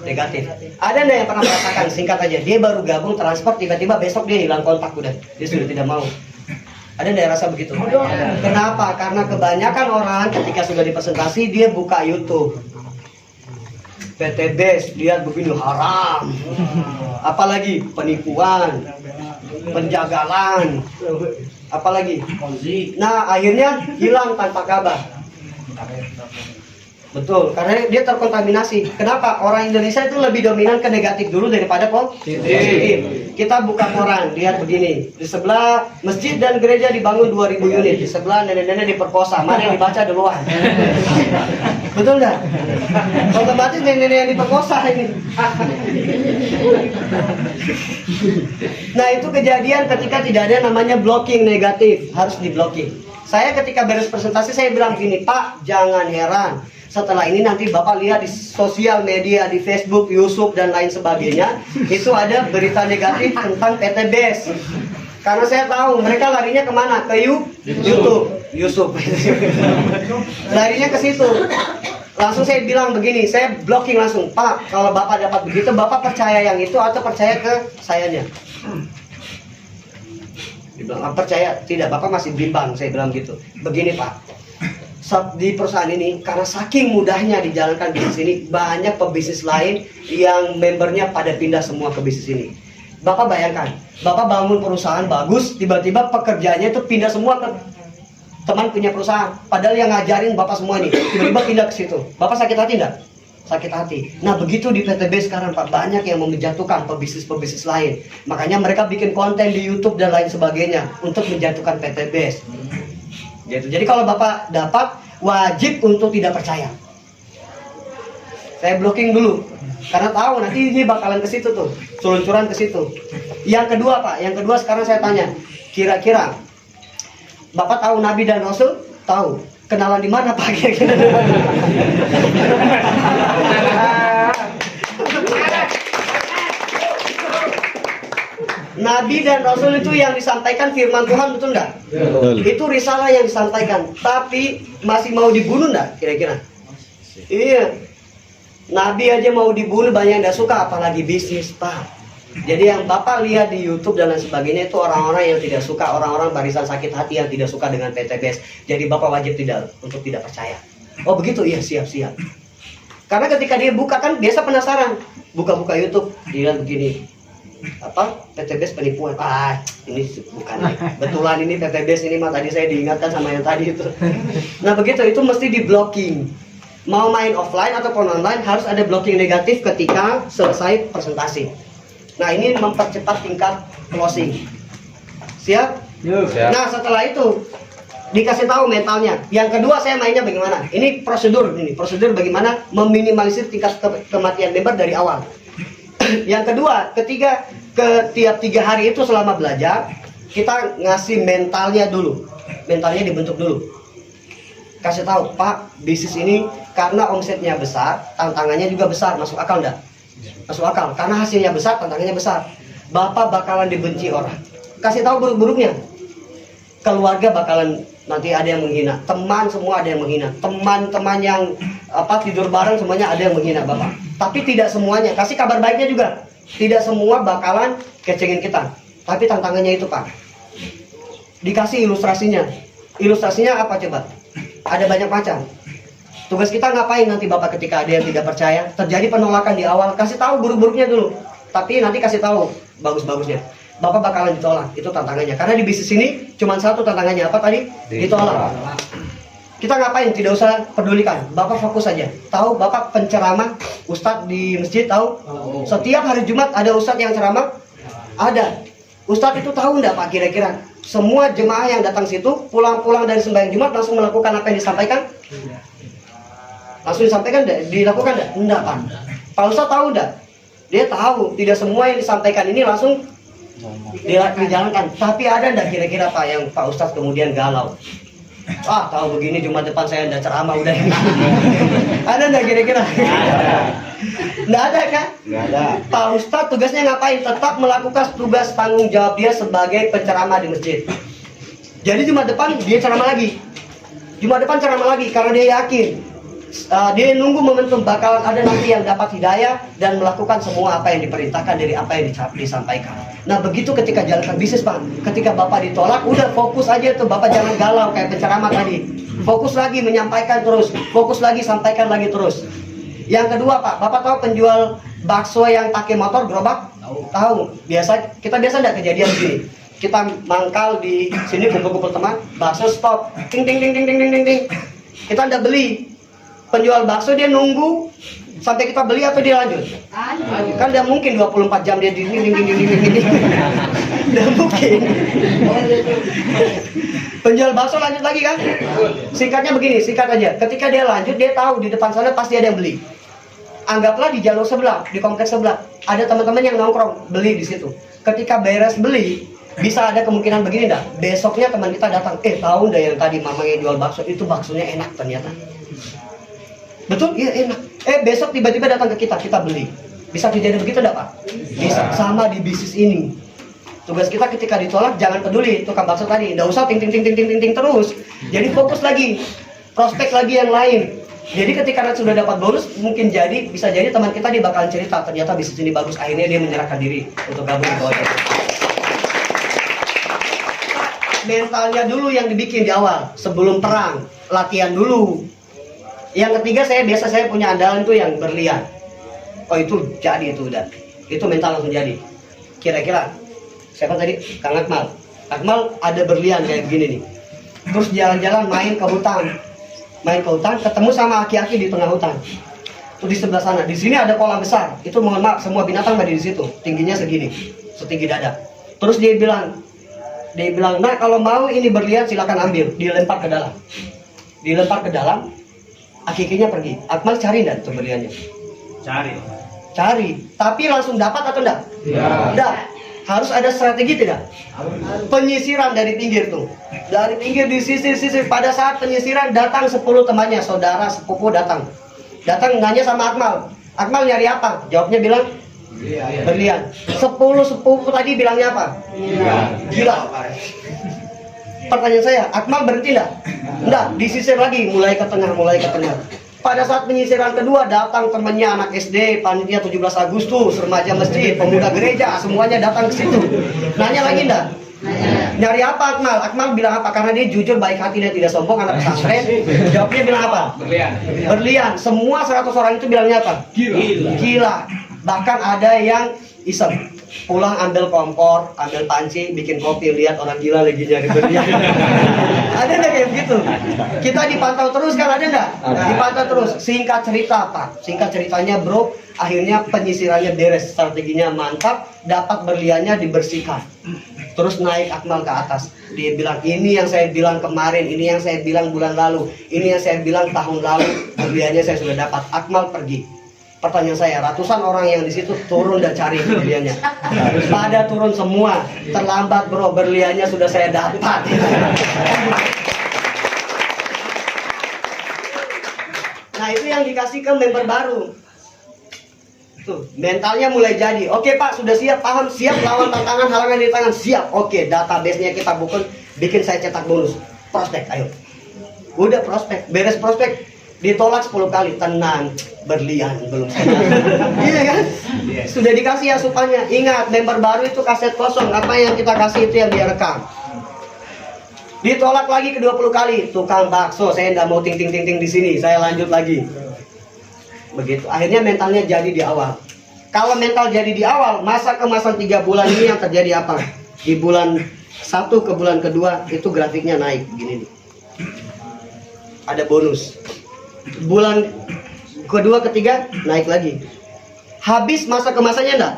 negatif. Ada nggak yang pernah merasakan? Singkat aja, dia baru gabung transfer tiba-tiba besok dia hilang kontak udah. Dia sudah tidak mau. Ada nggak yang rasa begitu? Kenapa? Karena kebanyakan orang ketika sudah dipresentasi dia buka YouTube. PTBS lihat begini haram, apalagi penipuan, penjagalan, apalagi. Nah akhirnya hilang tanpa kabar. Betul, karena dia terkontaminasi. Kenapa? Orang Indonesia itu lebih dominan ke negatif dulu daripada positif. Kita buka koran, lihat begini. Di sebelah masjid dan gereja dibangun 2000 unit. Di sebelah nenek-nenek diperkosa. Mana yang dibaca duluan? Betul nggak? Otomatis nenek-nenek yang diperkosa ini. Nah itu kejadian ketika tidak ada namanya blocking negatif. Harus diblocking. Saya ketika beres presentasi saya bilang gini, Pak jangan heran. Setelah ini nanti Bapak lihat di sosial media, di Facebook, YouTube, dan lain sebagainya, itu ada berita negatif tentang PTBS. Karena saya tahu mereka larinya kemana? Ke YouTube. Larinya ke situ. Langsung saya bilang begini, saya blocking langsung. Pak, kalau Bapak dapat begitu, Bapak percaya yang itu atau percaya ke sayanya? Dibilang, percaya? Tidak, Bapak masih bimbang. Saya bilang gitu. Begini Pak, di perusahaan ini karena saking mudahnya dijalankan bisnis ini, banyak pebisnis lain yang membernya pada pindah semua ke bisnis ini. Bapak bayangkan, Bapak bangun perusahaan bagus, tiba-tiba pekerjaannya itu pindah semua ke teman punya perusahaan, padahal yang ngajarin Bapak semua ini tiba-tiba pindah ke situ. Bapak sakit hati enggak? Sakit hati. Nah begitu di PTB sekarang Pak, banyak yang menjatuhkan pebisnis lain. Makanya mereka bikin konten di YouTube dan lain sebagainya untuk menjatuhkan PTB. Gitu. Jadi kalau Bapak dapat, wajib untuk tidak percaya. Saya blocking dulu karena tahu nanti ini bakalan ke situ tuh, seluncuran ke situ. Yang kedua Pak, yang kedua sekarang saya tanya, kira-kira Bapak tahu Nabi dan Rasul? Tahu. Kenalan di mana Pak? Nabi dan Rasul itu yang disampaikan firman Tuhan, betul nggak? Itu risalah yang disampaikan. Tapi masih mau dibunuh nggak kira-kira? Iya. Nabi aja mau dibunuh, banyak yang nggak suka, apalagi bisnis Pak. Jadi yang Bapak lihat di YouTube dan lain sebagainya itu orang-orang yang tidak suka, orang-orang barisan sakit hati yang tidak suka dengan PTBS. Jadi Bapak wajib untuk tidak percaya. Oh begitu? Iya, siap. Karena ketika dia buka kan biasa penasaran, buka-buka YouTube, dia begini, PTBS penipuan. Ini bukan nih. Betulan ini PTBS ini mah tadi saya diingatkan sama yang tadi itu. Nah begitu, itu mesti di blocking. Mau main offline ataupun online harus ada blocking negatif ketika selesai presentasi. Nah ini mempercepat tingkat closing. Siap? Siap. Nah setelah itu dikasih tahu mentalnya. Yang kedua saya mainnya bagaimana? Ini prosedur bagaimana meminimalisir tingkat kematian member dari awal. Yang kedua, tiap 3 hari itu selama belajar kita ngasih mentalnya dulu. Mentalnya dibentuk dulu. Kasih tahu, Pak, bisnis ini karena omsetnya besar, tantangannya juga besar. Masuk akal enggak? Masuk akal, karena hasilnya besar, tantangannya besar. Bapak bakalan dibenci orang. Kasih tahu buruk-buruknya. Keluarga bakalan nanti ada yang menghina, teman semua ada yang menghina, teman-teman yang tidur bareng semuanya ada yang menghina Bapak. Tapi tidak semuanya, kasih kabar baiknya juga. Tidak semua bakalan kecengin kita. Tapi tantangannya itu Pak. Dikasih ilustrasinya. Ilustrasinya apa coba? Ada banyak macam. Tugas kita ngapain nanti Bapak ketika ada yang tidak percaya, terjadi penolakan di awal, kasih tahu buruk-buruknya dulu. Tapi nanti kasih tahu bagus-bagusnya. Bapak bakalan ditolak, itu tantangannya. Karena di bisnis ini cuma satu tantangannya, apa tadi? Ditolak. Kita ngapain? Tidak usah pedulikan. Bapak fokus saja. Tahu Bapak penceramah, ustadz di masjid tahu? Setiap hari Jumat ada ustadz yang ceramah? Ada. Ustadz itu tahu enggak Pak kira-kira? Semua jemaah yang datang situ pulang-pulang dari sembahyang Jumat langsung melakukan apa yang disampaikan? Langsung disampaikan enggak? Dilakukan enggak? Enggak Pak. Pak Ustadz tahu enggak? Dia tahu tidak semua yang disampaikan ini langsung dijalankan. Tapi ada enggak kira-kira Pak yang Pak Ustadz kemudian galau? Tahu begini Jumat depan saya enggak ceramah udah ini. Ada enggak kira-kira? Enggak ada kan? Nggak ada. Pak Ustadz tugasnya ngapain? Tetap melakukan tugas tanggung jawab dia sebagai penceramah di masjid. Jadi Jumat depan dia ceramah lagi. Jumat depan ceramah lagi karena dia yakin. Dia nunggu momentum bakalan ada nanti yang dapat hidayah dan melakukan semua apa yang diperintahkan dari apa yang disampaikan. Nah begitu ketika jalankan bisnis Pak, ketika Bapak ditolak udah fokus aja tuh, Bapak jangan galau kayak penceramah tadi. Fokus lagi menyampaikan terus, fokus lagi sampaikan lagi terus. Yang kedua Pak, Bapak tahu penjual bakso yang pakai motor gerobak? Tahu. Kita biasa enggak kejadian begini. Kita mangkal di sini kumpul-kumpul teman, bakso stop, ting ting ting ting ting ting ting. Kita enggak beli. Penjual bakso dia nunggu sampai kita beli atau dia lanjut? Kan tidak mungkin 24 jam dia di ding. Tidak mungkin. Penjual bakso lanjut lagi kan? Singkatnya begini, singkat aja. Ketika dia lanjut, dia tahu di depan sana pasti ada yang beli. Anggaplah di jalur sebelah, di kompleks sebelah, ada teman-teman yang nongkrong beli di situ. Ketika beres beli, bisa ada kemungkinan begini enggak? Besoknya teman kita datang, tahu enggak yang tadi mamanya jual bakso itu baksonya enak ternyata. Betul? Iya enak. Besok tiba-tiba datang ke kita beli. Bisa kejadian begitu enggak Pak? Bisa. Sama di bisnis ini. Tugas kita ketika ditolak jangan peduli tukang bakso tadi, enggak usah ting terus. Jadi fokus lagi. Prospek lagi yang lain. Jadi ketika nanti sudah dapat bonus, bisa jadi teman kita dia bakalan cerita ternyata bisnis ini bagus, akhirnya dia menyerahkan diri untuk gabung ke Gojek. Mentalnya dulu yang dibikin di awal, sebelum perang, latihan dulu. Yang ketiga saya punya andalan tuh yang berlian. Itu jadi itu udah. Itu mental langsung jadi. Kira-kira siapa tadi? Kang Akmal. Akmal ada berlian kayak begini nih. Terus jalan-jalan main ke hutan, ketemu sama aki-aki di tengah hutan. Tuh di sebelah sana. Di sini ada kolam besar. Itu mohon maaf semua binatang ada di situ. Tingginya segini, setinggi dada. Terus dia bilang, nah kalau mau ini berlian silakan ambil. Dilempar ke dalam. Akikinya pergi. Akmal cari enggak tuh berliannya? Cari. Tapi langsung dapat atau enggak? Enggak. Harus ada strategi tidak? Penyisiran dari pinggir tuh. Dari pinggir disisir. Pada saat penyisiran datang 10 temannya, saudara, sepupu datang. Nanya sama Akmal. Akmal nyari apa? Jawabnya bilang berlian. 10 sepupu tadi bilangnya apa? Gila. Pertanyaan saya, Akmal berhenti enggak? Enggak, disisir lagi, mulai ke tengah. Pada saat penyisiran kedua datang temannya anak SD, panitia 17 Agustus, remaja masjid, pemuda gereja, semuanya datang ke situ. Nanya lagi enggak? Nyari apa Akmal? Akmal bilang apa? Karena dia jujur, baik hati, dan tidak sombong, anak pesantren. Jawabnya bilang apa? Berlian. Semua 100 orang itu bilangnya apa? Gila. Bahkan ada yang iseng, pulang ambil kompor, ambil panci, bikin kopi, lihat orang gila lagi nyari berlian. Ada nggak kayak begitu? Kita dipantau terus kan, ada nggak? Dipantau terus. Singkat cerita Pak, singkat ceritanya bro, akhirnya penyisirannya beres, strateginya mantap, dapat berliannya dibersihkan. Terus naik Akmal ke atas. Dia bilang, ini yang saya bilang kemarin, ini yang saya bilang bulan lalu, ini yang saya bilang tahun lalu, berliannya saya sudah dapat. Akmal pergi. Pertanyaan saya, ratusan orang yang di situ turun dan cari berliannya. Pada turun semua. Terlambat bro, berliannya sudah saya dapat. Nah itu yang dikasih ke member baru. Tuh, mentalnya mulai jadi. Oke Pak, sudah siap, paham, siap lawan tantangan, halangan di tangan, siap. Oke, database-nya kita bikin saya cetak bonus. Prospek, ayo. Udah prospek, beres prospek, ditolak 10 kali, tenang, berlian belum. Iya kan? Sudah dikasih asupannya. Ingat, member baru itu kaset kosong. Apa yang kita kasih itu yang dia rekam. Ditolak lagi ke 20 kali, tukang bakso, saya nggak mau ting di sini, saya lanjut lagi. Begitu. Akhirnya mentalnya jadi di awal. Kalau mental jadi di awal, masa kemasan 3 bulan ini yang terjadi apa? Di bulan 1 ke bulan kedua itu grafiknya naik begini nih. Ada bonus. Bulan kedua ketiga naik lagi. Habis masa kemasannya enggak?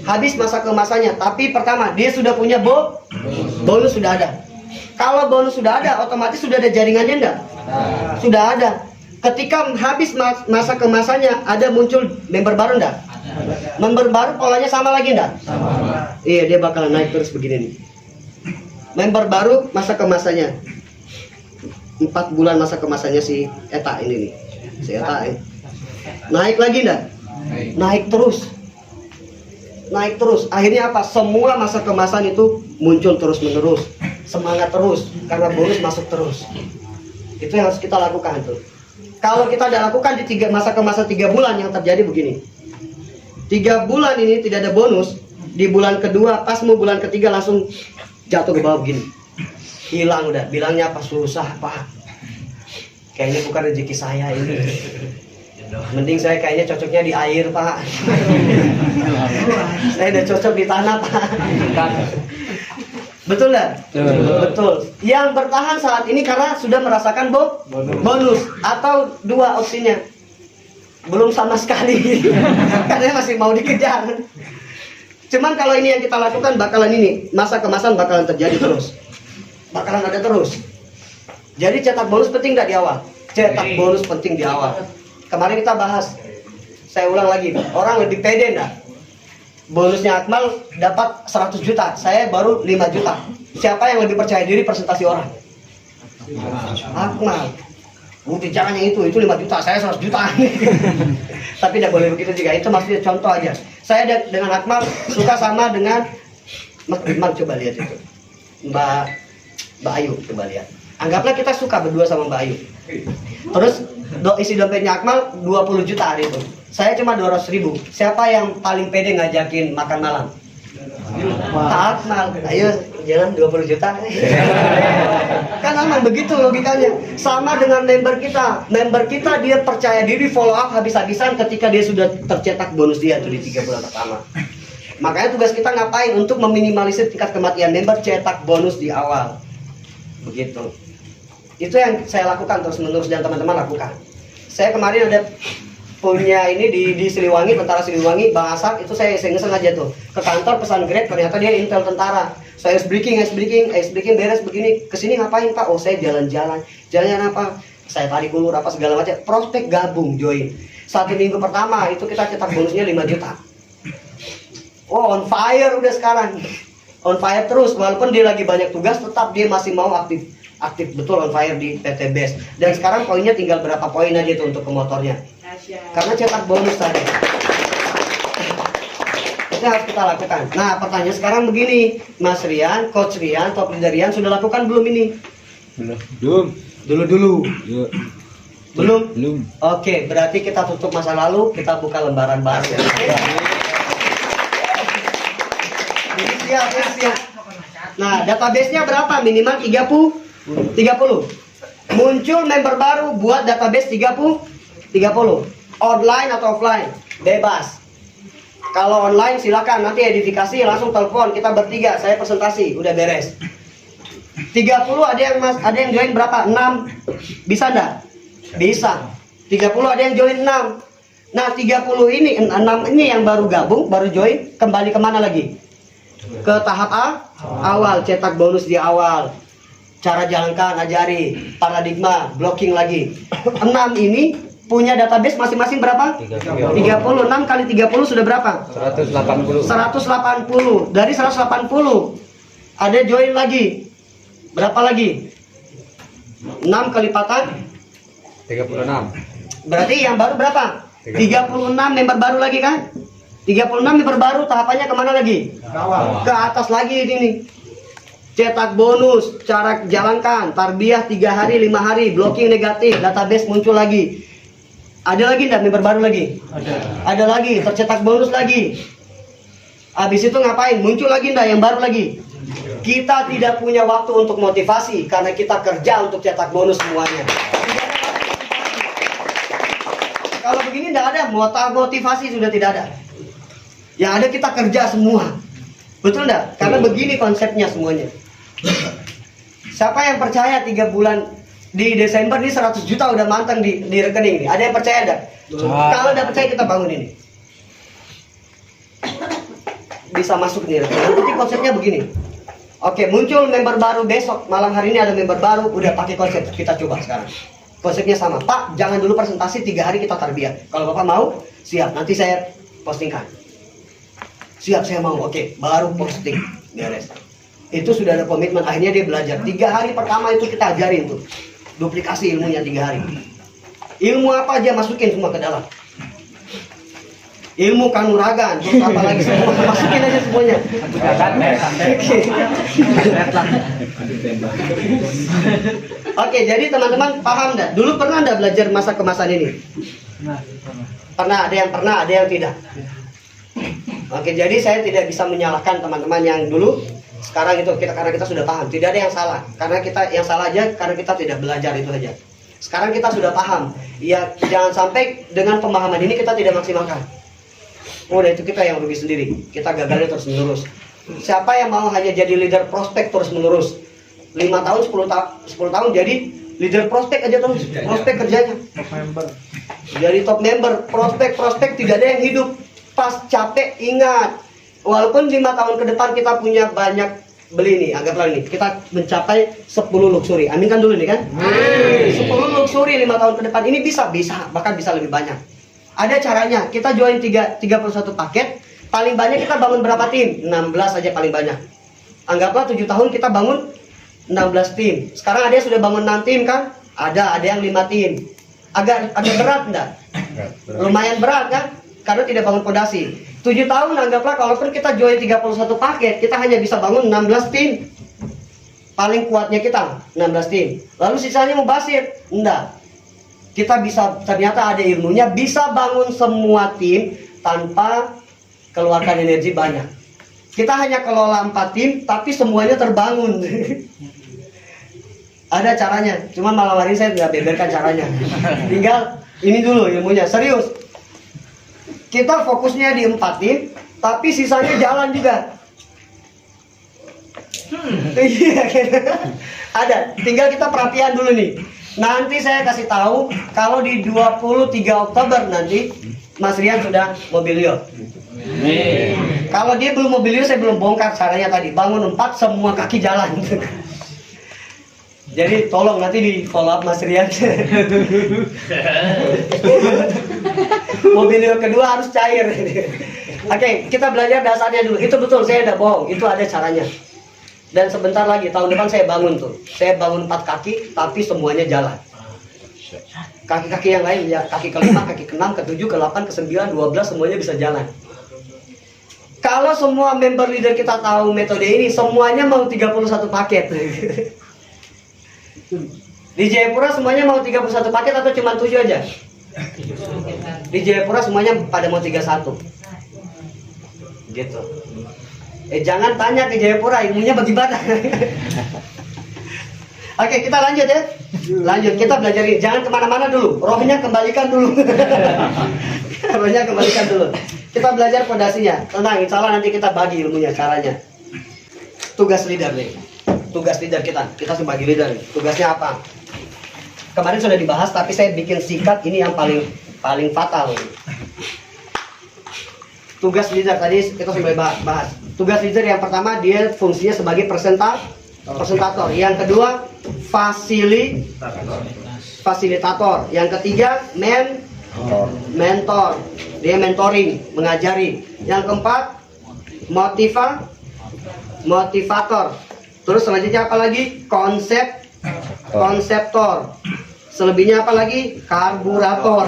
Habis masa kemasannya. Tapi pertama dia sudah punya bonus sudah ada. Kalau bonus sudah ada, otomatis sudah ada jaringannya enggak? Sudah ada. Ketika habis masa kemasannya, ada muncul member baru enggak? Member baru polanya sama lagi enggak? Iya, dia bakalan naik terus begini nih. Member baru masa kemasannya 4 bulan masa kemasannya si Eta ini nih. Si Eta ini. Naik lagi enggak? Naik terus. Naik terus. Akhirnya apa? Semua masa kemasan itu muncul terus menerus. Semangat terus karena bonus masuk terus. Itu yang harus kita lakukan tuh. Kalau kita tidak lakukan di masa kemasan 3 bulan, yang terjadi begini. 3 bulan ini tidak ada bonus. Di bulan kedua, pas mau bulan ketiga langsung jatuh ke bawah begini. Hilang udah. Bilangnya apa? Susah Pak. Kayaknya bukan rezeki saya ini. Mending saya kayaknya cocoknya di air Pak. Saya udah cocok di tanah Pak. Betul nggak? Betul. Yang bertahan saat ini karena sudah merasakan bonus. Atau 2 opsinya, belum sama sekali. Karena masih mau dikejar. Cuman kalau ini yang kita lakukan bakalan ini, masa kemasan bakalan terjadi terus. Bakalan ada terus. Jadi cetak bonus penting nggak di awal? Cetak bonus penting di awal. Kemarin kita bahas, saya ulang lagi, orang lebih pede nggak? Bonusnya Akmal dapat 100 juta, saya baru 5 juta. Siapa yang lebih percaya diri presentasi orang? Akmal. Bukti jangan yang itu 5 juta, saya 100 juta. Tapi tidak boleh begitu juga, itu maksudnya contoh aja. Saya dengan Akmal suka sama dengan Mas Iman, coba lihat itu. Mbak Ayu, coba lihat. Anggaplah kita suka berdua sama Mbak Ayu. Terus isi dompetnya Akmal 20 juta hari itu. Saya cuma 200.000. Siapa yang paling pede ngajakin makan malam? Akmal. Ayo, jangan 20 juta. Kan memang begitu logikanya. Sama dengan member kita. Member kita dia percaya diri, follow up habis-habisan ketika dia sudah tercetak bonus dia tuh di 3 bulan pertama. Makanya tugas kita ngapain? Untuk meminimalisir tingkat kematian member, cetak bonus di awal. Begitu. Itu yang saya lakukan terus-menerus dan teman-teman lakukan. Saya kemarin ada punya ini di Siliwangi, tentara Siliwangi, Bang Asad, itu saya iseng-iseng aja tuh ke kantor pesan grade, ternyata dia intel tentara. Saya ice breaking beres begini, kesini ngapain Pak? Oh saya jalan-jalan apa? Saya tarik ulur apa segala macam, prospek gabung join. 1 minggu pertama itu kita cetak bonusnya 5 juta. Oh on fire udah sekarang, on fire terus, walaupun dia lagi banyak tugas, tetap dia masih mau aktif betul on fire di PT BES. Dan sekarang poinnya tinggal berapa poin aja tuh untuk ke motornya. Karena cetak bonus tadi. Itu harus kita lakukan. Nah pertanyaan sekarang begini, Mas Rian, Coach Rian, Top Leader Rian sudah lakukan belum ini? Belum. Dulu. Yuk. Belum? Belum. Oke, berarti kita tutup masa lalu, kita buka lembaran baru. Ini siap. Nah, database-nya berapa? Minimal 30. Muncul member baru buat database 30. Online atau offline? Bebas. Kalau online silakan, nanti edifikasi langsung telepon, kita bertiga, saya presentasi, udah beres. 30 ada yang join berapa? 6. Bisa enggak? Bisa. 30 ada yang join 6. Nah, 30 ini 6 ini yang baru gabung, baru join, kembali kemana lagi? Ke tahap awal, cetak bonus di awal. Cara jalankan, ajari, paradigma, blocking lagi. 6 ini punya database masing-masing berapa? 30. 36 kali 30 sudah berapa? 180. 180. Dari 180 ada join lagi. Berapa lagi? 6 kali patan 36. berarti yang baru berapa? 36 member baru lagi kan? 36 member baru, tahapannya kemana lagi? Ke atas lagi ini nih. Cetak bonus, cara jalankan, tarbiyah 3 hari, 5 hari, blocking negatif, database muncul lagi. Ada lagi enggak member baru lagi? Ada lagi, tercetak bonus lagi. Habis itu ngapain? Muncul lagi enggak yang baru lagi? Kita tidak punya waktu untuk motivasi karena kita kerja untuk cetak bonus semuanya. Kalau begini tidak ada, motivasi sudah tidak ada. Yang ada kita kerja semua. Betul enggak? Karena begini konsepnya semuanya. Siapa yang percaya 3 bulan di Desember ini 100 juta udah manteng di rekening ini? Ada yang percaya enggak? Kalau udah percaya kita bangun ini. Bisa masuk nih rekening. Jadi konsepnya begini. Oke, muncul member baru besok, malam hari ini ada member baru, udah pakai konsep, kita coba sekarang. Konsepnya sama, Pak, jangan dulu presentasi 3 hari kita tarbiyah. Kalau Bapak mau, siap, nanti saya postingkan. Siap, saya mau, oke, baru posting, beres. Itu sudah ada komitmen, akhirnya dia belajar. 3 hari pertama itu kita ajarin tuh, duplikasi ilmunya 3 hari. Ilmu apa aja masukin semua ke dalam. Ilmu kanuragan, terus apa lagi semua masukin aja semuanya. Oke, jadi teman-teman paham dah. Dulu pernah anda belajar masa kemasan ini? Pernah, ada yang tidak. Oke, jadi saya tidak bisa menyalahkan teman-teman yang dulu. Sekarang itu karena kita sudah paham, tidak ada yang salah. Karena kita yang salah aja karena kita tidak belajar itu aja. Sekarang kita sudah paham. Ya, jangan sampai dengan pemahaman ini kita tidak maksimalkan. Udah itu kita yang rugi sendiri. Kita gagalnya terus menerus. Siapa yang mau hanya jadi leader prospek terus menerus? 5 tahun, 10 tahun jadi leader prospek aja terus. Prospek kerjanya. Top member. Jadi top member, prospek tidak ada yang hidup. Pas capek ingat. Walaupun 5 tahun ke depan kita punya banyak beli nih, anggaplah nih kita mencapai 10 luxury. Aminkan dulu nih kan? 10 luxury 5 tahun ke depan ini bisa, bahkan bisa lebih banyak. Ada caranya, kita join 31 paket, paling banyak kita bangun berapa tim? 16 aja paling banyak. Anggaplah 7 tahun kita bangun 16 tim. Sekarang ada yang sudah bangun 6 tim kan? Ada yang 5 tim. Agak berat enggak? Lumayan berat kan? Karena tidak bangun fondasi. 7 tahun anggaplah kalaupun kita join 31 paket, kita hanya bisa bangun 16 tim. Paling kuatnya kita 16 tim. Lalu sisanya mubasir? Enggak. Kita bisa, ternyata ada ilmunya, bisa bangun semua tim tanpa keluarkan energi banyak. Kita hanya kelola 4 tim, tapi semuanya terbangun. Ada caranya, cuman malam hari saya tidak beberkan caranya. Tinggal ini dulu ilmunya, serius. Kita fokusnya di 4 tim, tapi sisanya jalan juga. Ada, tinggal kita perhatian dulu nih. Nanti saya kasih tahu kalau di 23 Oktober nanti Mas Rian sudah mobilio. Kalau dia belum mobilio saya belum bongkar caranya tadi. Bangun 4 semua kaki jalan. Jadi tolong nanti di follow up Mas Rian. Mobilio kedua harus cair. Oke, kita belajar dasarnya dulu. Itu betul, saya tidak bohong. Itu ada caranya. Dan sebentar lagi tahun depan saya bangun tuh. Saya bangun 4 kaki tapi semuanya jalan. Kaki-kaki yang lain ya, kaki ke-5, kaki ke-6, ke-7, ke-8, ke-9, 12 semuanya bisa jalan. Kalau semua member leader kita tahu metode ini, semuanya mau 31 paket. Di Jayapura semuanya mau 31 paket atau cuma 7 aja? Di Jayapura semuanya pada mau 31. Gitu. Jangan tanya ke Jayapura, ilmunya bagaimana. Oke, kita lanjut ya. Lanjut, kita belajar ini. Jangan kemana-mana dulu. Rohnya kembalikan dulu. Rohnya kembalikan dulu. Kita belajar fondasinya. Tenang, insya Allah nanti kita bagi ilmunya, caranya. Tugas leader nih. Tugas leader kita. Kita sebagai leader. Tugasnya apa? Kemarin sudah dibahas, tapi saya bikin singkat. Ini yang paling fatal. Tugas leader tadi kita sudah bahas. Tugas leader yang pertama, dia fungsinya sebagai presentator. Yang kedua, fasilitator. Yang ketiga, mentor. Dia mentoring, mengajari. Yang keempat, motivator. Terus selanjutnya apa lagi? Konseptor. Selebihnya apa lagi? Karburator.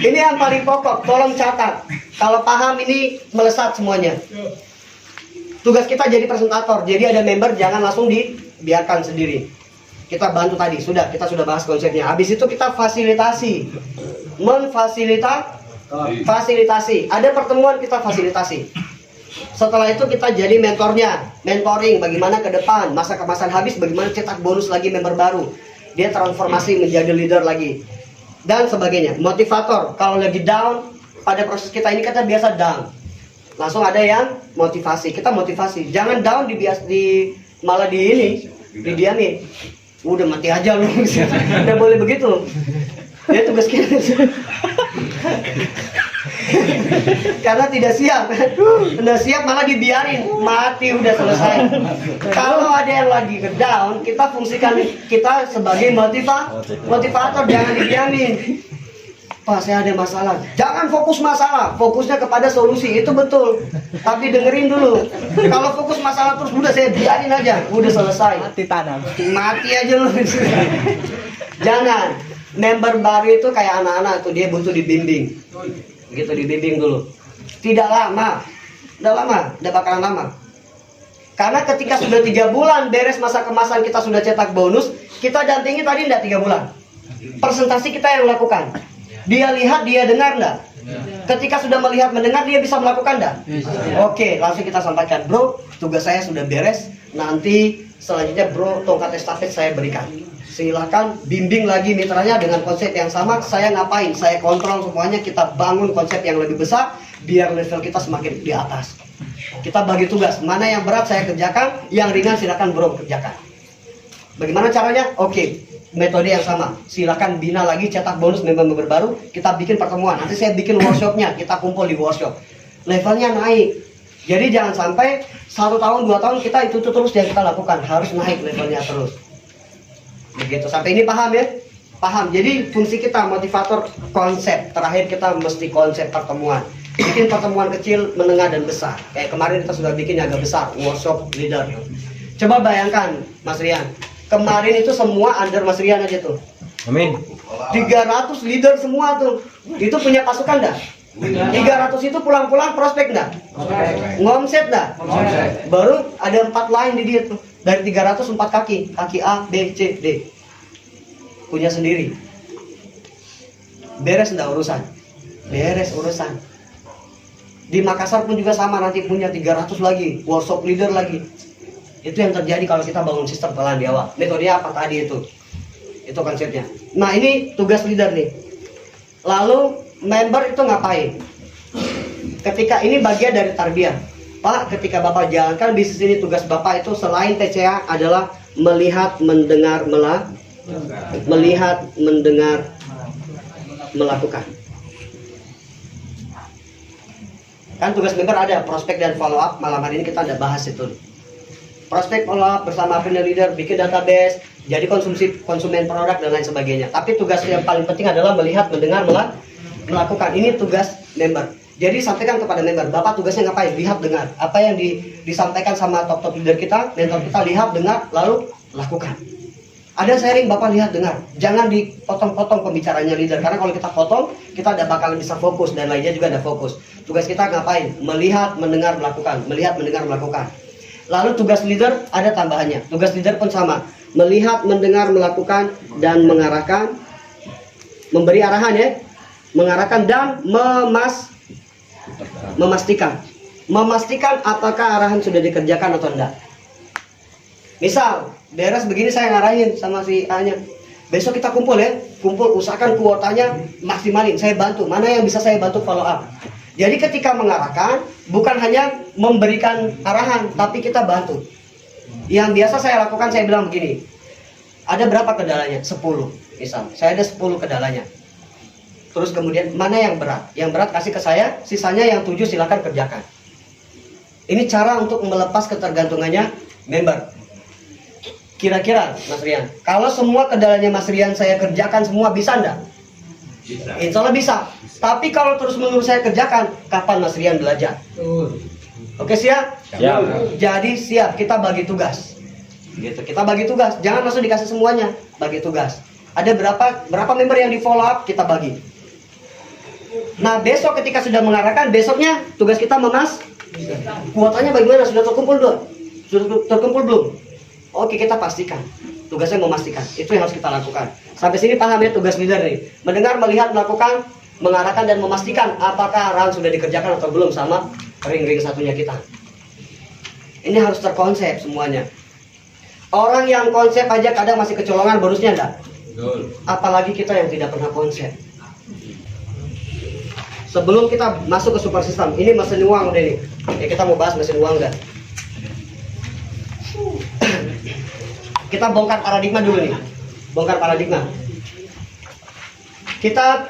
Ini yang paling pokok, tolong catat. Kalau paham ini melesat semuanya. Tugas kita jadi presentator, jadi ada member jangan langsung dibiarkan sendiri. Kita bantu tadi, kita sudah bahas konsepnya. Habis itu kita fasilitasi. Fasilitasi. Ada pertemuan kita fasilitasi. Setelah itu kita jadi mentornya, mentoring bagaimana ke depan, masa kemasan habis bagaimana cetak bonus lagi member baru. Dia transformasi menjadi leader lagi. Dan sebagainya. Motivator, kalau lagi down, pada proses kita ini kita biasa down. Langsung ada yang motivasi, kita motivasi. Jangan down malah didiamin. Udah mati aja lu. Nggak boleh begitu. Ya tugas kita. Karena tidak siap. Udah siap malah dibiarin, mati udah selesai. Kalau ada yang lagi ke down, kita fungsikan kita sebagai motivator, jangan didiamin. Pak, saya ada masalah. Jangan fokus masalah, fokusnya kepada solusi. Itu betul. Tapi dengerin dulu. Kalau fokus masalah terus udah saya biarin aja, udah selesai. Mati aja lu. Jangan. Member baru itu kayak anak-anak tuh, dia butuh dibimbing. Gitu, dibimbing dulu. Tidak bakalan lama. Karena ketika sudah 3 bulan beres masa kemasan, kita sudah cetak bonus, kita dampingi tadi enggak 3 bulan. Presentasi kita yang lakukan. Dia lihat, dia dengar enggak? Ketika sudah melihat, mendengar, dia bisa melakukan enggak? Oke, langsung kita sampaikan, bro, tugas saya sudah beres. Nanti selanjutnya bro, tongkat estafet saya berikan. Silahkan bimbing lagi mitranya dengan konsep yang sama. Saya ngapain? Saya kontrol semuanya. Kita bangun konsep yang lebih besar biar level kita semakin di atas. Kita bagi tugas. Mana yang berat saya kerjakan, yang ringan silakan bro kerjakan. Bagaimana caranya? Oke, metode yang sama. Silakan bina lagi, cetak bonus member-member baru. Kita bikin pertemuan. Nanti saya bikin workshopnya. Kita kumpul di workshop. Levelnya naik. Jadi jangan sampai 1 tahun, 2 tahun kita itu terus yang kita lakukan. Harus naik levelnya terus. Begitu, sampai ini paham ya? Paham. Jadi fungsi kita motivator, konsep. Terakhir kita mesti konsep pertemuan. Bikin pertemuan kecil, menengah dan besar. Kayak kemarin kita sudah bikin yang agak besar, workshop leader. Coba bayangkan Mas Rian, kemarin itu semua under Mas Rian aja tuh. Amin. 300 leader semua tuh. Itu punya pasukan dah. 300 itu pulang-pulang prospek dah. Ngomset dah. Baru ada 4 lain di dia tuh. Dari 300 4 kaki A, B, C, D. Punya sendiri. Beres enggak urusan? Beres urusan. Di Makassar pun juga sama, nanti punya 300 lagi, workshop leader lagi. Itu yang terjadi kalau kita bangun sistem pelan di awal. Metodenya apa tadi itu? Itu konsepnya. Nah, ini tugas leader nih. Lalu member itu ngapain? Ketika ini bagian dari tarbiyah. Pak, ketika Bapak jalankan bisnis ini, tugas Bapak itu selain TCA adalah melihat, mendengar, melakukan. Kan tugas member ada prospek dan follow up. Malam hari ini kita ada bahas itu. Prospek, follow up bersama partner leader, bikin database, jadi konsumen produk dan lain sebagainya. Tapi tugas yang paling penting adalah melihat, mendengar, melakukan. Ini tugas member. Jadi sampaikan kepada member, Bapak tugasnya ngapain? Lihat, dengar. Apa yang disampaikan sama top leader kita, mentor kita, lihat, dengar, lalu lakukan. Ada sharing, Bapak lihat, dengar. Jangan dipotong-potong pembicaranya leader, karena kalau kita potong, kita tidak bakal bisa fokus, dan lainnya juga ada fokus. Tugas kita ngapain? Melihat, mendengar, melakukan. Melihat, mendengar, melakukan. Lalu tugas leader ada tambahannya. Tugas leader pun sama. Melihat, mendengar, melakukan, dan mengarahkan. Memberi arahan ya. Mengarahkan dan memastikan. Memastikan apakah arahan sudah dikerjakan atau enggak. Misal, beres begini saya ngarahin sama si A-nya. Besok kita kumpul ya. Kumpul, usahakan kuotanya maksimalin. Saya bantu. Mana yang bisa saya bantu follow up. Jadi ketika mengarahkan, bukan hanya memberikan arahan, tapi kita bantu. Yang biasa saya lakukan, saya bilang begini. Ada berapa kendalanya? 10 misal. Saya ada 10 kendalanya. Terus kemudian mana yang berat? Yang berat kasih ke saya, sisanya yang 7 silakan kerjakan. Ini cara untuk melepas ketergantungannya member. Kira-kira Mas Rian, kalau semua kendalanya Mas Rian saya kerjakan semua, bisa enggak? Bisa. Insya Allah bisa. Tapi kalau terus menerus saya kerjakan, kapan Mas Rian belajar? Oke, siap? Siap. Jadi siap, kita bagi tugas. Gitu, kita bagi tugas. Jangan langsung dikasih semuanya, bagi tugas. Ada berapa member yang di follow up, kita bagi. Nah, besok ketika sudah mengarahkan, besoknya tugas kita kuotanya bagaimana? Sudah terkumpul belum? Sudah terkumpul belum? Oke, kita pastikan. Tugasnya memastikan. Itu yang harus kita lakukan. Sampai sini paham ya tugas leader nih. Mendengar, melihat, melakukan, mengarahkan dan memastikan apakah arahan sudah dikerjakan atau belum sama ring-ring satunya kita. Ini harus terkonsep semuanya. Orang yang konsep aja kadang masih kecolongan, bonusnya enggak? Apalagi kita yang tidak pernah konsep. Sebelum kita masuk ke super system, ini mesin uang udah nih. Ya, kita mau bahas mesin uang dah. Kita bongkar paradigma dulu nih. Bongkar paradigma. Kita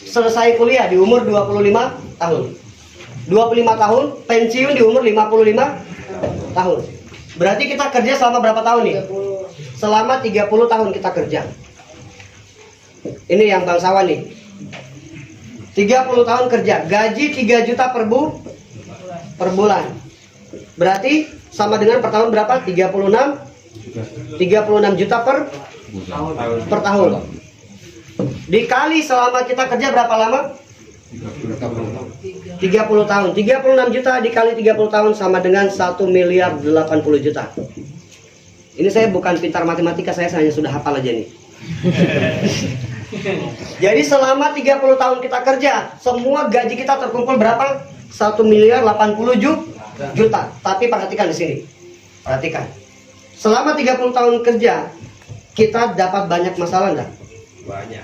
selesai kuliah di umur 25 tahun. 25 tahun, pensiun di umur 55 tahun. Berarti kita kerja selama berapa tahun nih? Selama 30 tahun kita kerja. Ini yang bangsawan nih. 30 tahun kerja, gaji 3 juta per bulan. Berarti sama dengan per tahun berapa? 36 juta per tahun. Dikali selama kita kerja berapa lama? 30 tahun. 36 juta dikali 30 tahun sama dengan 1 miliar 80 juta. Ini saya bukan pintar matematika, saya hanya sudah hafal aja nih. Jadi selama 30 tahun kita kerja, semua gaji kita terkumpul berapa? 1 miliar 80 juta. Tapi perhatikan di sini. Perhatikan. Selama 30 tahun kerja, kita dapat banyak masalah enggak? Banyak.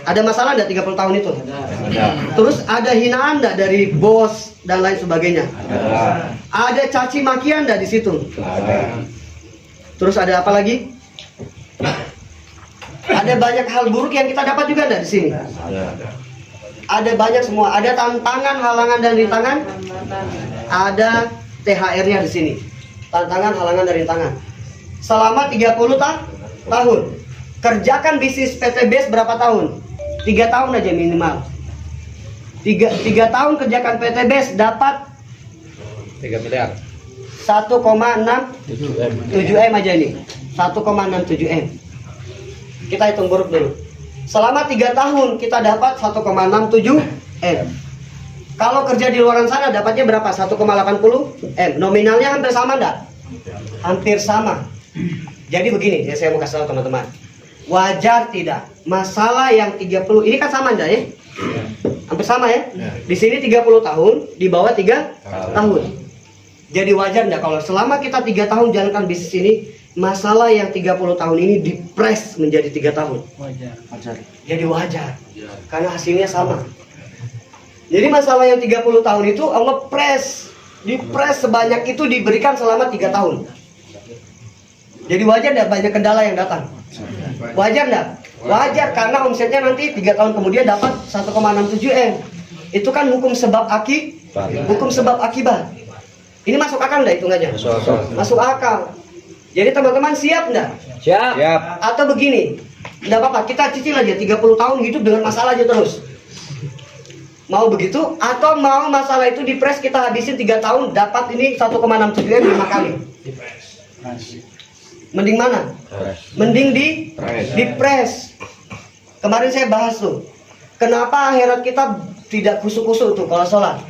Ada masalah enggak 30 tahun itu? Ada. Terus ada hinaan enggak dari bos dan lain sebagainya? Ada. Ada caci makian enggak di situ? Ada. Terus ada apa lagi? Ada banyak hal buruk yang kita dapat juga enggak di sini? Ada. Ada banyak semua. Ada tantangan, halangan dan rintangan. Ada THR-nya di sini. Tantangan, halangan dan rintangan. Selama 30 tahun. Kerjakan bisnis PTBS berapa tahun? 3 tahun aja minimal. 3 tahun kerjakan PTBS dapat 3 miliar. 1,67 M aja ini. 1,67 M. Kita hitung buruk dulu. Selama 3 tahun kita dapat 1,67 M. Kalau kerja di luar sana dapatnya berapa? 1,80 M. Nominalnya hampir sama enggak? Hampir sama. Jadi begini, ya saya mau kasih tahu teman-teman. Wajar tidak? Masalah yang 30 ini kan sama enggak ya? Hampir sama ya? Di sini 30 tahun, di bawah 3 tahun. Jadi wajar enggak kalau selama kita 3 tahun jalankan bisnis ini, masalah yang 30 tahun ini dipres menjadi 3 tahun? Wajar. Jadi wajar. Karena hasilnya sama. Jadi masalah yang 30 tahun itu Allah dipres sebanyak itu diberikan selama 3 tahun. Jadi wajar enggak banyak kendala yang datang? Wajar enggak? Wajar, karena omsetnya nanti 3 tahun kemudian dapat 1,67 M. Itu kan hukum sebab akibat. Ini masuk akal enggak hitungannya? Masuk akal. Jadi teman-teman siap enggak? Siap. Atau begini, enggak apa-apa, kita cicil aja 30 tahun hidup dengan masalah aja terus. Mau begitu? Atau mau masalah itu dipres kita habisin 3 tahun dapat ini 1,67 M 5 kali? Mending mana? Mending dipres. Kemarin saya bahas tuh, kenapa akhirat kita tidak kusuk-kusuk tuh kalau sholat.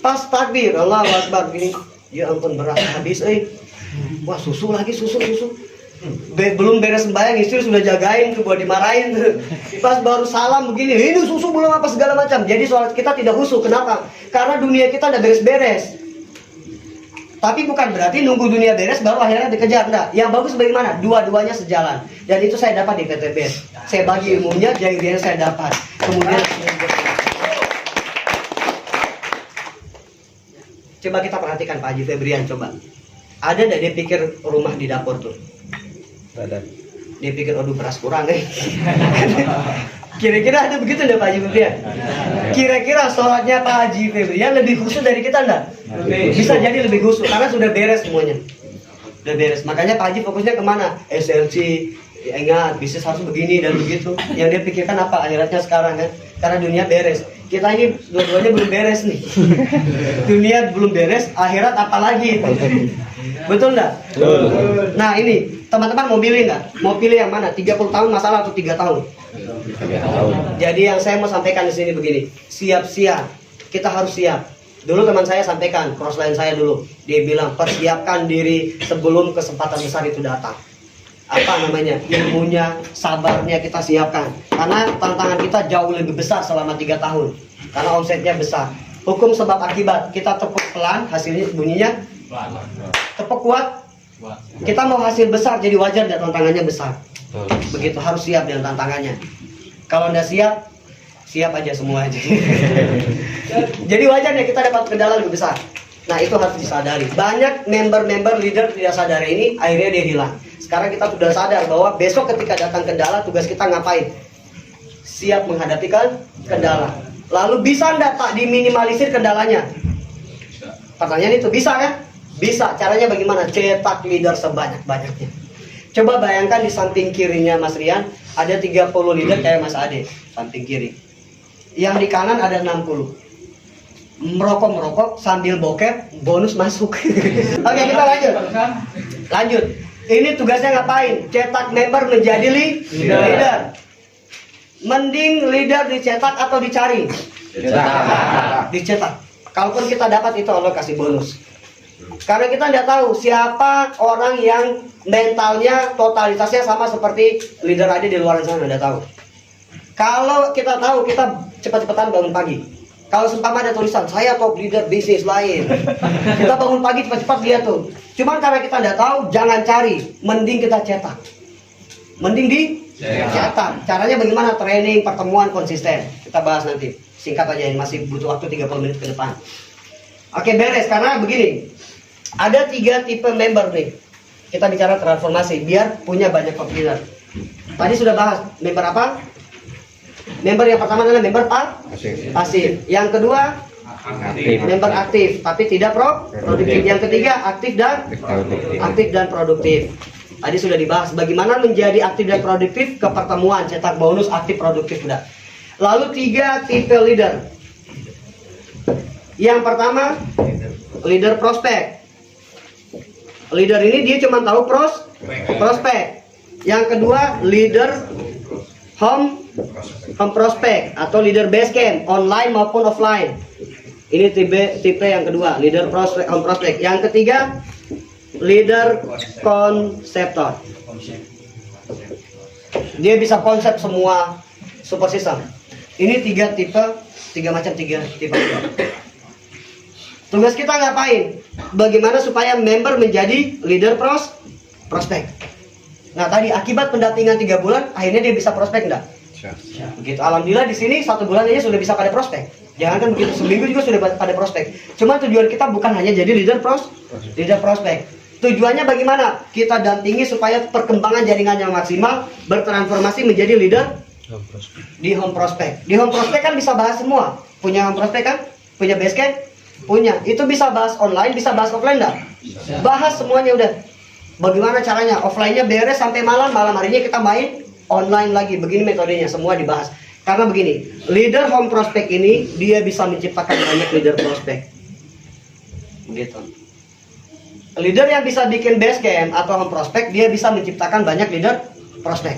Pas takbir, Allahu Akbar gini, Ya ampun beras habis wah susu lagi susu. Belum beres sembahyang istri sudah jagain tuh buat dimarahin tuh. Pas baru salam begini, ini susu belum apa segala macam. Jadi sholat kita tidak khusyuk. Kenapa? Karena dunia kita udah beres-beres. Tapi bukan berarti nunggu dunia beres baru akhirnya dikejar. Enggak. Yang bagus bagaimana? Dua-duanya sejalan. Dan itu saya dapat di PTB. Saya bagi ilmunya, jahiliyahnya saya dapat. Kemudian coba kita perhatikan Pak Haji Febrian, coba. Ada enggak dia pikir rumah di dapur tuh? Ada. Dia pikir aduh beras kurang Kira-kira ada begitu enggak Pak Haji Febrian? Kira-kira sholatnya Pak Haji Febrian lebih khusyuk dari kita enggak? Bisa jadi lebih khusyuk karena sudah beres semuanya. Udah beres. Makanya Pak Haji fokusnya kemana? SLC. Ingat, bisnis harus begini dan begitu. Yang dia pikirkan apa? Akhiratnya sekarang kan. Karena dunia beres. Kita ini dua-duanya belum beres nih. Dunia belum beres, akhirat apalagi? Betul enggak? Betul. Nah ini, teman-teman mau pilih enggak? Mau pilih yang mana? 30 tahun masalah atau 3 tahun? 3 tahun. Jadi yang saya mau sampaikan di sini begini, siap-siap. Kita harus siap. Dulu teman saya sampaikan, crossline saya dulu. Dia bilang, persiapkan diri sebelum kesempatan besar itu datang. Apa namanya? Ilmunya, sabarnya kita siapkan. Karena tantangan kita jauh lebih besar selama 3 tahun. Karena omsetnya besar. Hukum sebab akibat, kita tepuk pelan, hasilnya bunyinya tepuk kuat. Kita mau hasil besar, jadi wajar dan tantangannya besar. Begitu, harus siap dengan tantangannya. Kalau anda siap, siap aja semua aja. Jadi wajar ya kita dapat kendala lebih besar. Nah itu harus disadari. Banyak member-member leader tidak sadari ini, akhirnya dia hilang. Sekarang kita sudah sadar bahwa besok ketika datang kendala, tugas kita ngapain? Siap menghadapi kendala. Lalu bisa enggak Pak diminimalisir kendalanya? Pertanyaan itu bisa kan? Bisa. Caranya bagaimana? Cetak leader sebanyak-banyaknya. Coba bayangkan di samping kirinya Mas Rian ada 30 leader kayak Mas Ade, samping kiri. Yang di kanan ada 60. Merokok sambil bokep, bonus masuk. Oke, kita lanjut. Lanjut. Ini tugasnya ngapain? Cetak member menjadi leader. Mending leader dicetak atau dicari? Dicetak. Kalaupun kita dapat itu Allah kasih bonus. Karena kita tidak tahu siapa orang yang mentalnya, totalitasnya sama seperti leader aja di luar sana, tidak tahu. Kalau kita tahu, kita cepat-cepatan bangun pagi. Kalau seumpama ada tulisan, saya top leader bisnis lain. Kita bangun pagi cepat-cepat lihat tuh. Cuman karena kita tidak tahu, jangan cari. Mending kita cetak. Mending dicetak. Caranya bagaimana? Training, pertemuan, konsisten. Kita bahas nanti. Singkat aja, masih butuh waktu 30 menit ke depan. Oke, beres. Karena begini. Ada 3 tipe member nih. Kita bicara transformasi, biar punya banyak top leader. Tadi sudah bahas. Member apa? Member yang pertama adalah member pasif. Yang kedua member aktif tapi tidak produktif. Yang ketiga aktif dan produktif. Tadi sudah dibahas bagaimana menjadi aktif dan produktif ke pertemuan, cetak bonus, aktif produktif sudah. Lalu 3 tipe leader. Yang pertama leader prospek. Leader ini dia cuma tahu prospek. Yang kedua leader home prospect atau leader base camp, online maupun offline. Ini tipe yang kedua, leader prospect, home prospect. Yang ketiga, leader konseptor. Dia bisa konsep semua super system. Ini 3 tipe. Tugas kita ngapain? Bagaimana supaya member menjadi leader prospek. Nah tadi akibat pendampingan 3 bulan, akhirnya dia bisa prospek enggak? Begitu. Alhamdulillah di sini 1 bulan aja sudah bisa pada prospek. Jangan kan begitu, seminggu juga sudah pada prospek. Cuma tujuan kita bukan hanya jadi leader prospek. Tujuannya bagaimana? Kita dampingi supaya perkembangan jaringannya maksimal, bertransformasi menjadi leader di home prospek. Di home prospek kan bisa bahas semua. Punya home prospek kan? Punya base camp? Punya. Itu bisa bahas online, bisa bahas offline enggak? Bahas semuanya udah. Bagaimana caranya? Offline-nya beres sampai malam harinya kita main online lagi. Begini metodenya, semua dibahas. Karena begini, leader home prospect ini dia bisa menciptakan banyak leader prospek. Begitu. Leader yang bisa bikin base camp atau home prospect, dia bisa menciptakan banyak leader prospek.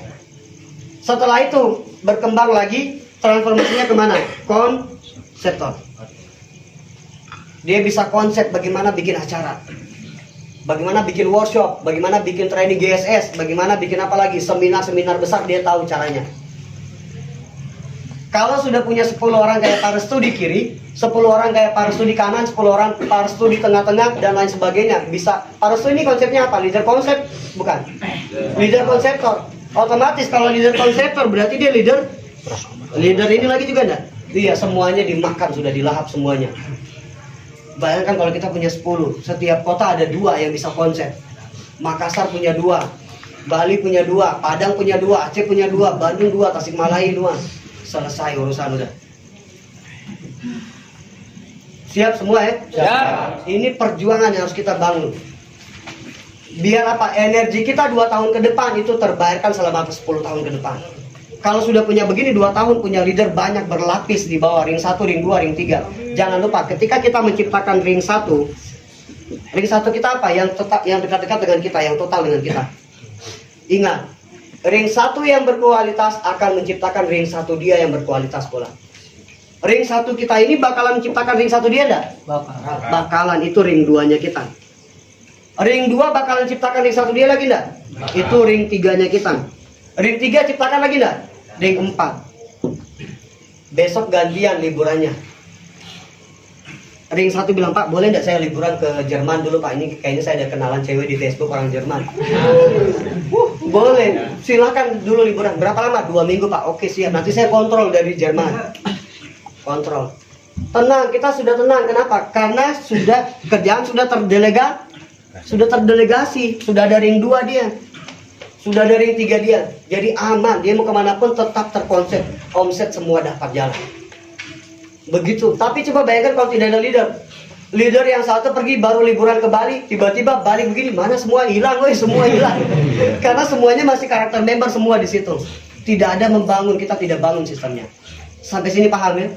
Setelah itu berkembang lagi, transformasinya kemana? Konseptor. Dia bisa konsep bagaimana bikin acara, bagaimana bikin workshop, bagaimana bikin training GSS, bagaimana bikin apa lagi, seminar-seminar besar, dia tahu caranya. Kalau sudah punya 10 orang kayak Pak Restu di kiri, 10 orang kayak Pak Restu di kanan, 10 orang Pak Restu di tengah-tengah, dan lain sebagainya, bisa. Pak Restu ini konsepnya apa? Leader konsep? Bukan. Leader konseptor. Otomatis kalau leader konseptor berarti dia leader ini lagi juga enggak? Iya, semuanya dimakan, sudah dilahap semuanya. Bayangkan kalau kita punya 10, setiap kota ada 2 yang bisa konsep. Makassar punya 2, Bali punya 2, Padang punya 2, Aceh punya 2, Bandung 2, Tasikmalaya 2. Selesai urusan udah. Siap semua ya? Siap. Ini perjuangan yang harus kita bangun. Biar apa? Energi kita 2 tahun ke depan itu terbayarkan selama 10 tahun ke depan. Kalau sudah punya begini 2 tahun, punya leader banyak berlapis di bawah ring 1, ring 2, ring 3. Jangan lupa ketika kita menciptakan ring 1 kita apa? Yang dekat-dekat dengan kita, yang total dengan kita. Ingat, ring 1 yang berkualitas akan menciptakan ring 1 dia yang berkualitas pula. Ring 1 kita ini bakalan menciptakan ring 1 dia enggak? Bakalan, itu ring 2-nya kita. Ring 2 bakalan ciptakan ring 1 dia lagi enggak? Itu ring 3-nya kita. Ring 3 ciptakan lagi enggak? Ring 4. Besok gantian liburannya. Ring 1 bilang, Pak, boleh enggak saya liburan ke Jerman dulu, Pak? Ini kayaknya saya ada kenalan cewek di Facebook orang Jerman. Boleh, silakan dulu liburan. Berapa lama? 2 minggu, Pak. Oke, siap. Nanti saya kontrol dari Jerman. Kontrol. Tenang, kita sudah tenang. Kenapa? Karena sudah kerjaan sudah terdelegasi. Sudah ada ring 2 dia. Sudah ada ring 3 dia. Jadi aman. Dia mau kemanapun tetap terkonsep. Omset semua dapat jalan. Begitu. Tapi coba bayangkan kalau tidak ada leader. Leader yang satu pergi baru liburan ke Bali, tiba-tiba balik begini, mana semua hilang, semua hilang. Karena semuanya masih karakter member semua di situ. Tidak ada membangun, kita tidak bangun sistemnya. Sampai sini paham ya?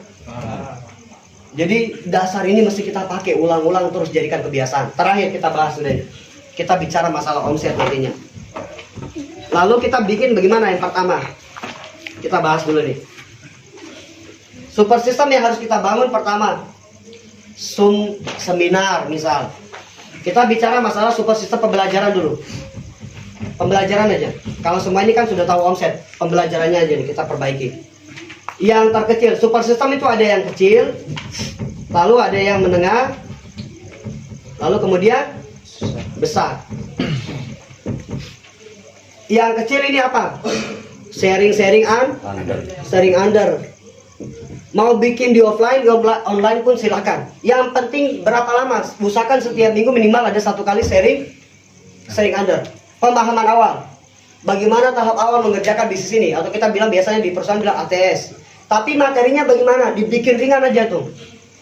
Jadi dasar ini mesti kita pakai ulang-ulang terus jadikan kebiasaan. Terakhir kita bahas sudah. Kita bicara masalah omset nantinya. Lalu kita bikin bagaimana yang pertama? Kita bahas dulu nih. Super system yang harus kita bangun pertama, seminar misal. Kita bicara masalah super system pembelajaran dulu. Pembelajaran aja. Kalau semua ini kan sudah tahu omset, pembelajarannya aja nih kita perbaiki. Yang terkecil, super system itu ada yang kecil, lalu ada yang menengah, lalu kemudian besar. Yang kecil ini apa? Sharing under. Mau bikin di offline, di online pun silakan. Yang penting berapa lama? Usahakan setiap minggu minimal ada 1 kali sharing under. Pemahaman awal. Bagaimana tahap awal mengerjakan bisnis ini? Atau kita bilang biasanya di perusahaan bilang ATS. Tapi materinya bagaimana? Dibikin ringan aja tuh.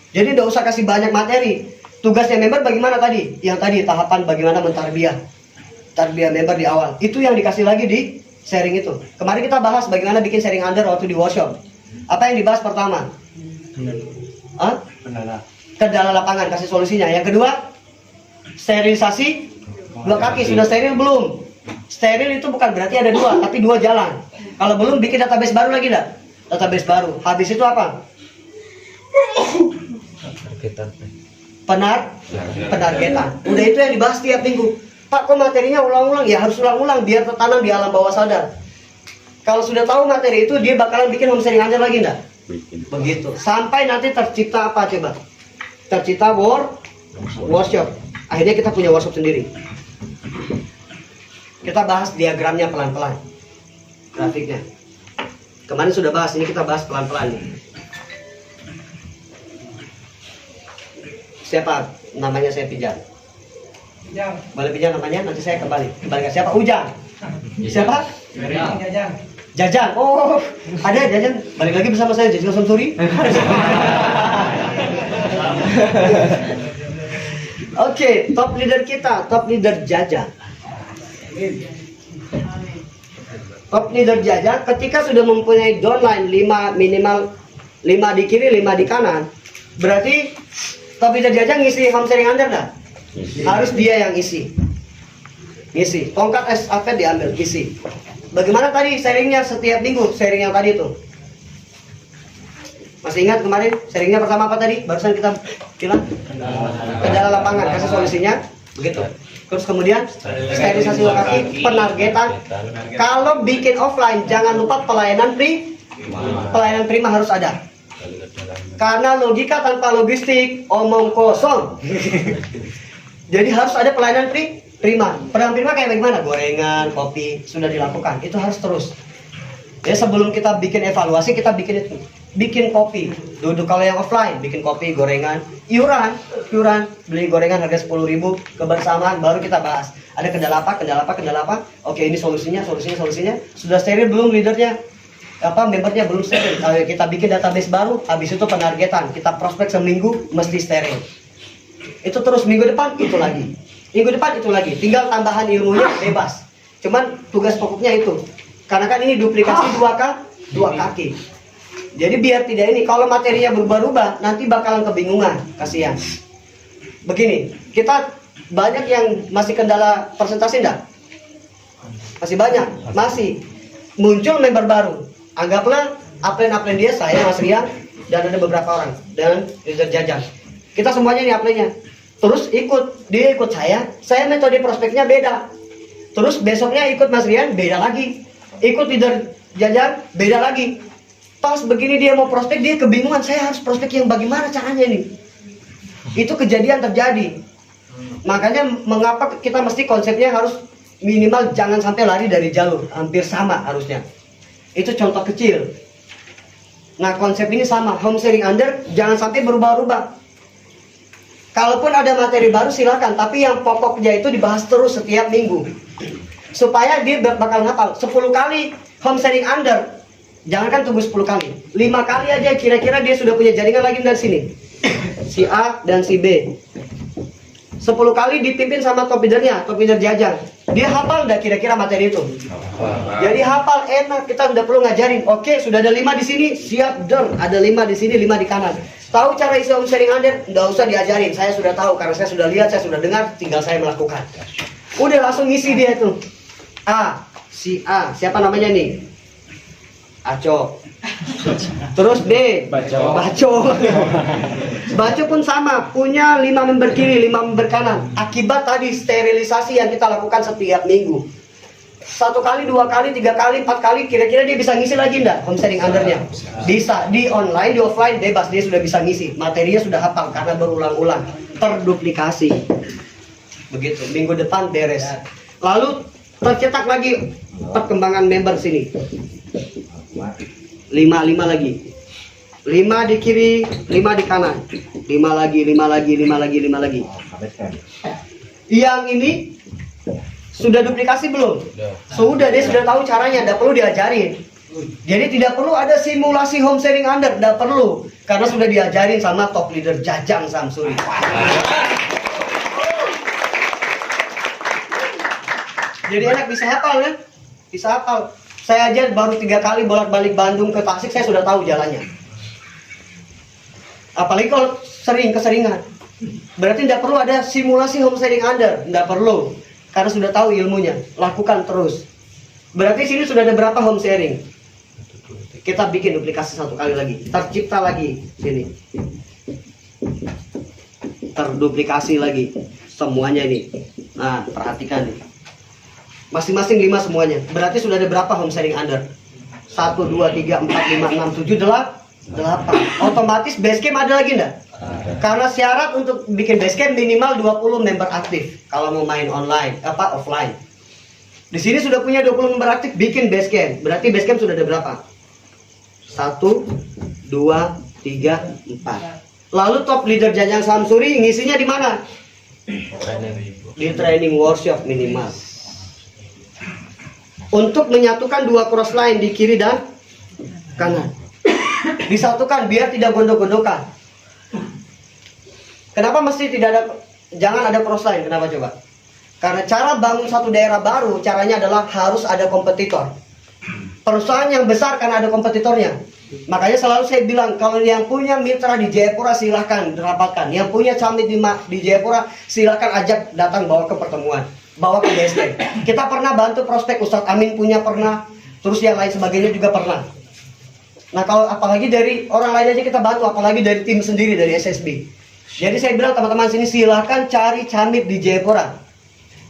Jadi tidak usah kasih banyak materi. Tugasnya member bagaimana tadi? Yang tadi tahapan bagaimana mentarbiyah. Tarbiyah member di awal. Itu yang dikasih lagi di sharing itu. Kemarin kita bahas bagaimana bikin sharing under waktu di workshop. Apa yang dibahas pertama? Kendala lapangan, kasih solusinya. Yang kedua, sterilisasi 2 kaki. Sudah steril belum? Steril itu bukan berarti ada 2, tapi 2 jalan. Kalau belum, bikin database baru lagi enggak? Database baru. Habis itu apa? Penargetan. Udah, itu yang dibahas tiap minggu. Pak, kok materinya ulang-ulang? Ya harus ulang-ulang biar tertanam di alam bawah sadar. Kalau sudah tahu materi itu, dia bakalan bikin home sharing under lagi enggak? Begitu. Sampai nanti tercipta apa coba? Tercipta workshop. Akhirnya kita punya workshop sendiri. Kita bahas diagramnya pelan-pelan. Grafiknya. Kemarin sudah bahas, ini kita bahas pelan-pelan nih. Siapa namanya saya pinjam? Boleh pinjam namanya, nanti saya kembali ke siapa? Ujang. Siapa? Jajan. Oh, ada Jajan. Balik lagi bersama saya Jajan Samsuri. Oke, top leader kita, top leader Jajan. Top leader Jajan ketika sudah mempunyai downline 5 minimal 5 di kiri, 5 di kanan. Berarti top leader Jajan ngisi home sharing under enggak? Harus dia yang isi. Ngisi. Tongkat estafet diambil, isi. Bagaimana tadi sharingnya setiap minggu? Sharing yang tadi itu Masih ingat kemarin sharingnya pertama apa tadi? Barusan kita bilang kendala lapangan, kasih solusinya begitu. Terus kemudian sterilisasi lokasi, penargetan. Kalau bikin offline jangan lupa pelayanan prima harus ada. Karena logika tanpa logistik omong kosong. Jadi harus ada pelayanan prima. Pelayanan prima kayak bagaimana? Gorengan, kopi sudah dilakukan. Itu harus terus. Ya sebelum kita bikin evaluasi kita bikin itu. Bikin kopi. Duduk kalau yang offline bikin kopi, gorengan, iuran, beli gorengan harga 10.000 kebersamaan baru kita bahas. Ada kendala apa? Oke, ini solusinya. Sudah steril belum leadernya? Membernya belum steril. Kita bikin database baru, habis itu penargetan. Kita prospek seminggu mesti steril. Itu terus minggu depan itu lagi. Tinggal tambahan ilmunya bebas. Cuman tugas pokoknya itu. Karena kan ini duplikasi dua kaki. Jadi biar tidak ini, kalau materinya berubah-ubah nanti bakalan kebingungan, kasihan. Begini, kita banyak yang masih kendala presentasi enggak? Masih banyak, masih muncul member baru. Anggaplah upline dia saya, Mas Rian, dan ada beberapa orang dan user Jajang. Kita semuanya ini upline-nya. Terus dia ikut saya metode prospeknya beda. Terus besoknya ikut Mas Rian, beda lagi. Ikut leader Jajang, beda lagi. Pas begini dia mau prospek, dia kebingungan, saya harus prospek yang bagaimana caranya nih. Itu kejadian terjadi. Makanya mengapa kita mesti konsepnya harus minimal jangan sampai lari dari jalur, hampir sama harusnya. Itu contoh kecil. Nah konsep ini sama, home sharing under jangan sampai berubah-ubah. Kalaupun ada materi baru silakan, tapi yang pokoknya itu dibahas terus setiap minggu. Supaya dia bakal hafal 10 kali home sharing under. Jangankan tunggu 10 kali, 5 kali aja kira-kira dia sudah punya jaringan lagi dari sini. Si A dan si B. 10 kali dipimpin sama top leader Jajang. Dia hafal enggak kira-kira materi itu? Jadi hafal enak, kita udah perlu ngajarin. Oke, sudah ada 5 di sini, siap dong. Ada 5 di sini, 5 di kanan. Tahu cara isi home sharing under? Enggak usah diajarin, saya sudah tahu karena saya sudah lihat, saya sudah dengar, tinggal saya melakukan. Udah langsung ngisi dia tuh. Si A, siapa namanya nih? Aco. Terus B, Baco pun sama, punya 5 member kiri, 5 member kanan. Akibat tadi sterilisasi yang kita lakukan setiap minggu. 1 kali, 2 kali, 3 kali, 4 kali, kira-kira dia bisa ngisi lagi enggak home sharing undernya? Bisa, di online, di offline bebas, dia sudah bisa ngisi. Materinya sudah hafal karena berulang-ulang, terduplikasi. Begitu, minggu depan beres. Lalu tercetak lagi perkembangan member sini. 5 lagi. 5 di kiri, 5 di kanan. 5 lagi. Yang ini sudah duplikasi belum? Sudah, dia sudah tahu caranya, tidak perlu diajarin. Jadi tidak perlu ada simulasi home sharing under, tidak perlu. Karena sudah diajarin sama top leader Jajang Samsuri. Jadi enak, bisa hafal kan? Bisa hafal. Saya aja baru 3 kali bolak-balik Bandung ke Tasik, saya sudah tahu jalannya. Apalagi kalau keseringan. Berarti tidak perlu ada simulasi home sharing under, tidak perlu. Karena sudah tahu ilmunya, lakukan terus. Berarti sini sudah ada berapa home sharing? Kita bikin duplikasi 1 kali lagi, tercipta lagi sini. Terduplikasi lagi semuanya ini. Nah, perhatikan nih. Masing-masing 5 semuanya. Berarti sudah ada berapa home sharing under? 1, 2, 3, 4, 5, 6, 7, 8. Otomatis basecamp ada lagi enggak? Karena syarat untuk bikin basecamp minimal 20 member aktif. Kalau mau main online, offline. Di sini sudah punya 20 member aktif, bikin basecamp. Berarti basecamp sudah ada berapa? 1, 2, 3, 4. Lalu top leader Jajang Samsuri ngisinya di mana? Di training workshop minimal. Untuk menyatukan 2 cross line di kiri dan kanan. Disatukan biar tidak gondok-gondokan. Kenapa mesti jangan ada cross line? Kenapa coba? Karena cara bangun satu daerah baru, caranya adalah harus ada kompetitor. Perusahaan yang besar karena ada kompetitornya. Makanya selalu saya bilang, kalau yang punya mitra di Jayapura silahkan rapatkan. Yang punya summit di Jayapura silahkan ajak datang, bawa ke pertemuan, bawa ke basecamp. Kita pernah bantu prospek, Ustadz Amin punya pernah, terus yang lain sebagainya juga pernah. Nah kalau apalagi dari orang lain aja kita bantu, apalagi dari tim sendiri dari SSB. Jadi saya bilang teman-teman sini silahkan cari Camit di Jayapura.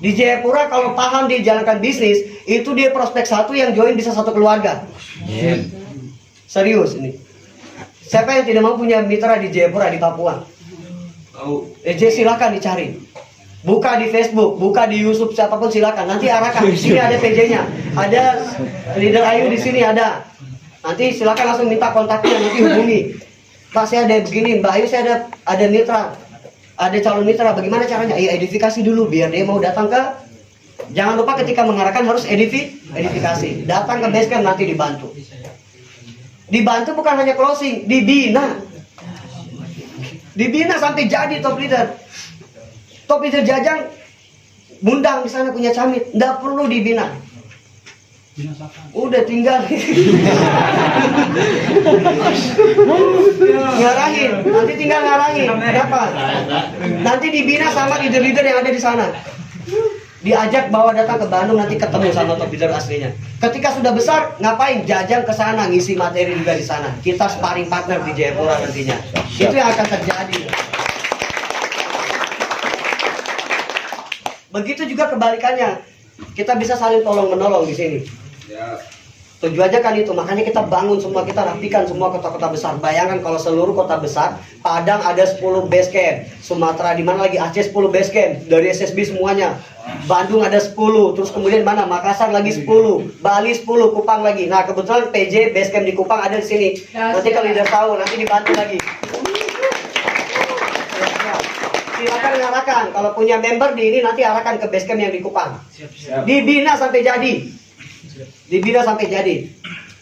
Di Jayapura kalau paham dia jalankan bisnis, itu dia prospek satu yang join bisa satu keluarga. Serius ini. Siapa yang tidak mau punya mitra di Jayapura di Papua? Silakan dicari. Buka di Facebook, buka di YouTube, siapapun silakan. Nanti arahkan. Di sini ada PJ-nya, ada leader Ayu di sini ada. Nanti silakan langsung minta kontaknya, nanti hubungi. Pak saya ada begini, Mbak Ayu saya ada mitra, ada calon mitra. Bagaimana caranya? Ya edifikasi dulu biar dia mau datang ke. Jangan lupa ketika mengarahkan harus edifikasi. Datang ke basecamp nanti dibantu. Dibantu bukan hanya closing, dibina. Dibina sampai jadi top leader. Top leader Jajang Bundang di sana punya Camit, nggak perlu dibina. Udah tinggal ngarahin, nanti tinggal ngarahin. Dapat. Nanti dibina sama leader-leader yang ada di sana. Diajak bawa datang ke Bandung, nanti ketemu sama top leader aslinya. Ketika sudah besar, ngapain? Jajang ke sana, ngisi materi juga di sana. Kita sparring partner di Jayapura nantinya. Itu yang akan terjadi. Begitu juga kebalikannya. Kita bisa saling tolong-menolong di sini. Tujuannya kan itu, makanya kita bangun semua, kita rapikan semua kota-kota besar. Bayangkan kalau seluruh kota besar, Padang ada 10 base camp, Sumatera di mana lagi Aceh 10 base camp, dari SSB semuanya. Bandung ada 10, terus kemudian mana? Makassar lagi 10, Bali 10, Kupang lagi. Nah, kebetulan PJ base camp di Kupang ada di sini. Nanti kalau leader tahu, nanti dibantu lagi. Silakan arahkan, kalau punya member di ini nanti arahkan ke base camp yang di Kupang. Dibina sampai jadi. Dibina sampai jadi.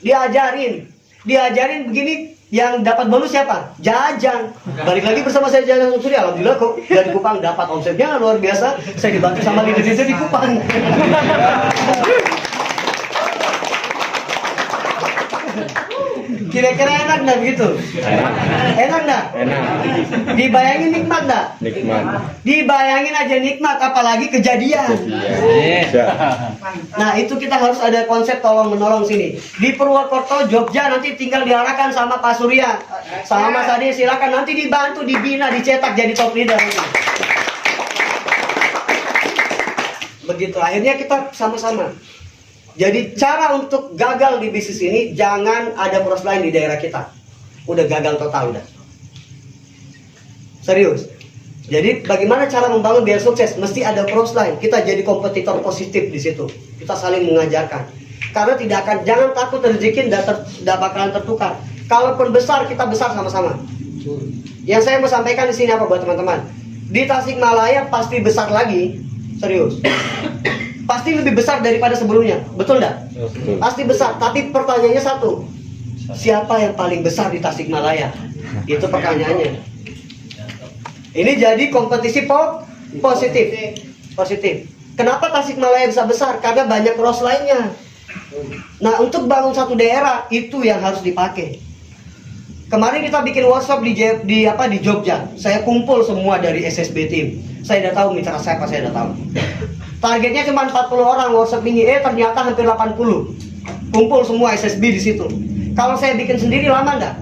Diajarin begini, yang dapat bonus siapa? Jajang. Balik lagi bersama saya Jajang Suri. Alhamdulillah kok dari Kupang dapat omsetnya luar biasa. Saya dibantu sama leader-leader di Kupang. Kira-kira enak nggak begitu? Enak nggak? Enak. Dibayangin nikmat nggak? Nikmat. Dibayangin aja nikmat, apalagi kejadian. Iya. Nah itu kita harus ada konsep tolong menolong sini. Di Purwokerto, Jogja nanti tinggal diarahkan sama Pak Surya, sama Mas Adi. Silakan nanti dibantu, dibina, dicetak jadi top leader. Begitu. Akhirnya kita sama-sama. Jadi cara untuk gagal di bisnis ini, jangan ada poros lain di daerah kita. Udah gagal total udah. Serius. Jadi bagaimana cara membangun biar sukses? Mesti ada poros lain. Kita jadi kompetitor positif di situ. Kita saling mengajarkan. Karena jangan takut rezeki tidak bakalan tertukar. Kalaupun besar, kita besar sama-sama. Yang saya mau sampaikan di sini apa buat teman-teman? Di Tasikmalaya pasti besar lagi. Serius. Pasti lebih besar daripada sebelumnya, betul enggak? Pasti besar, tapi pertanyaannya satu, siapa yang paling besar di Tasikmalaya? Itu pertanyaannya. Ini jadi kompetisi positif. Kenapa Tasikmalaya bisa besar? Karena banyak cross lainnya. Nah, untuk bangun satu daerah itu yang harus dipakai. Kemarin kita bikin workshop di Jogja. Saya kumpul semua dari SSB team. Saya udah tahu mitra siapa, saya udah tahu. Targetnya cuma 40 orang workshop ini, ternyata hampir 80. Kumpul semua SSB di situ. Kalau saya bikin sendiri lama enggak?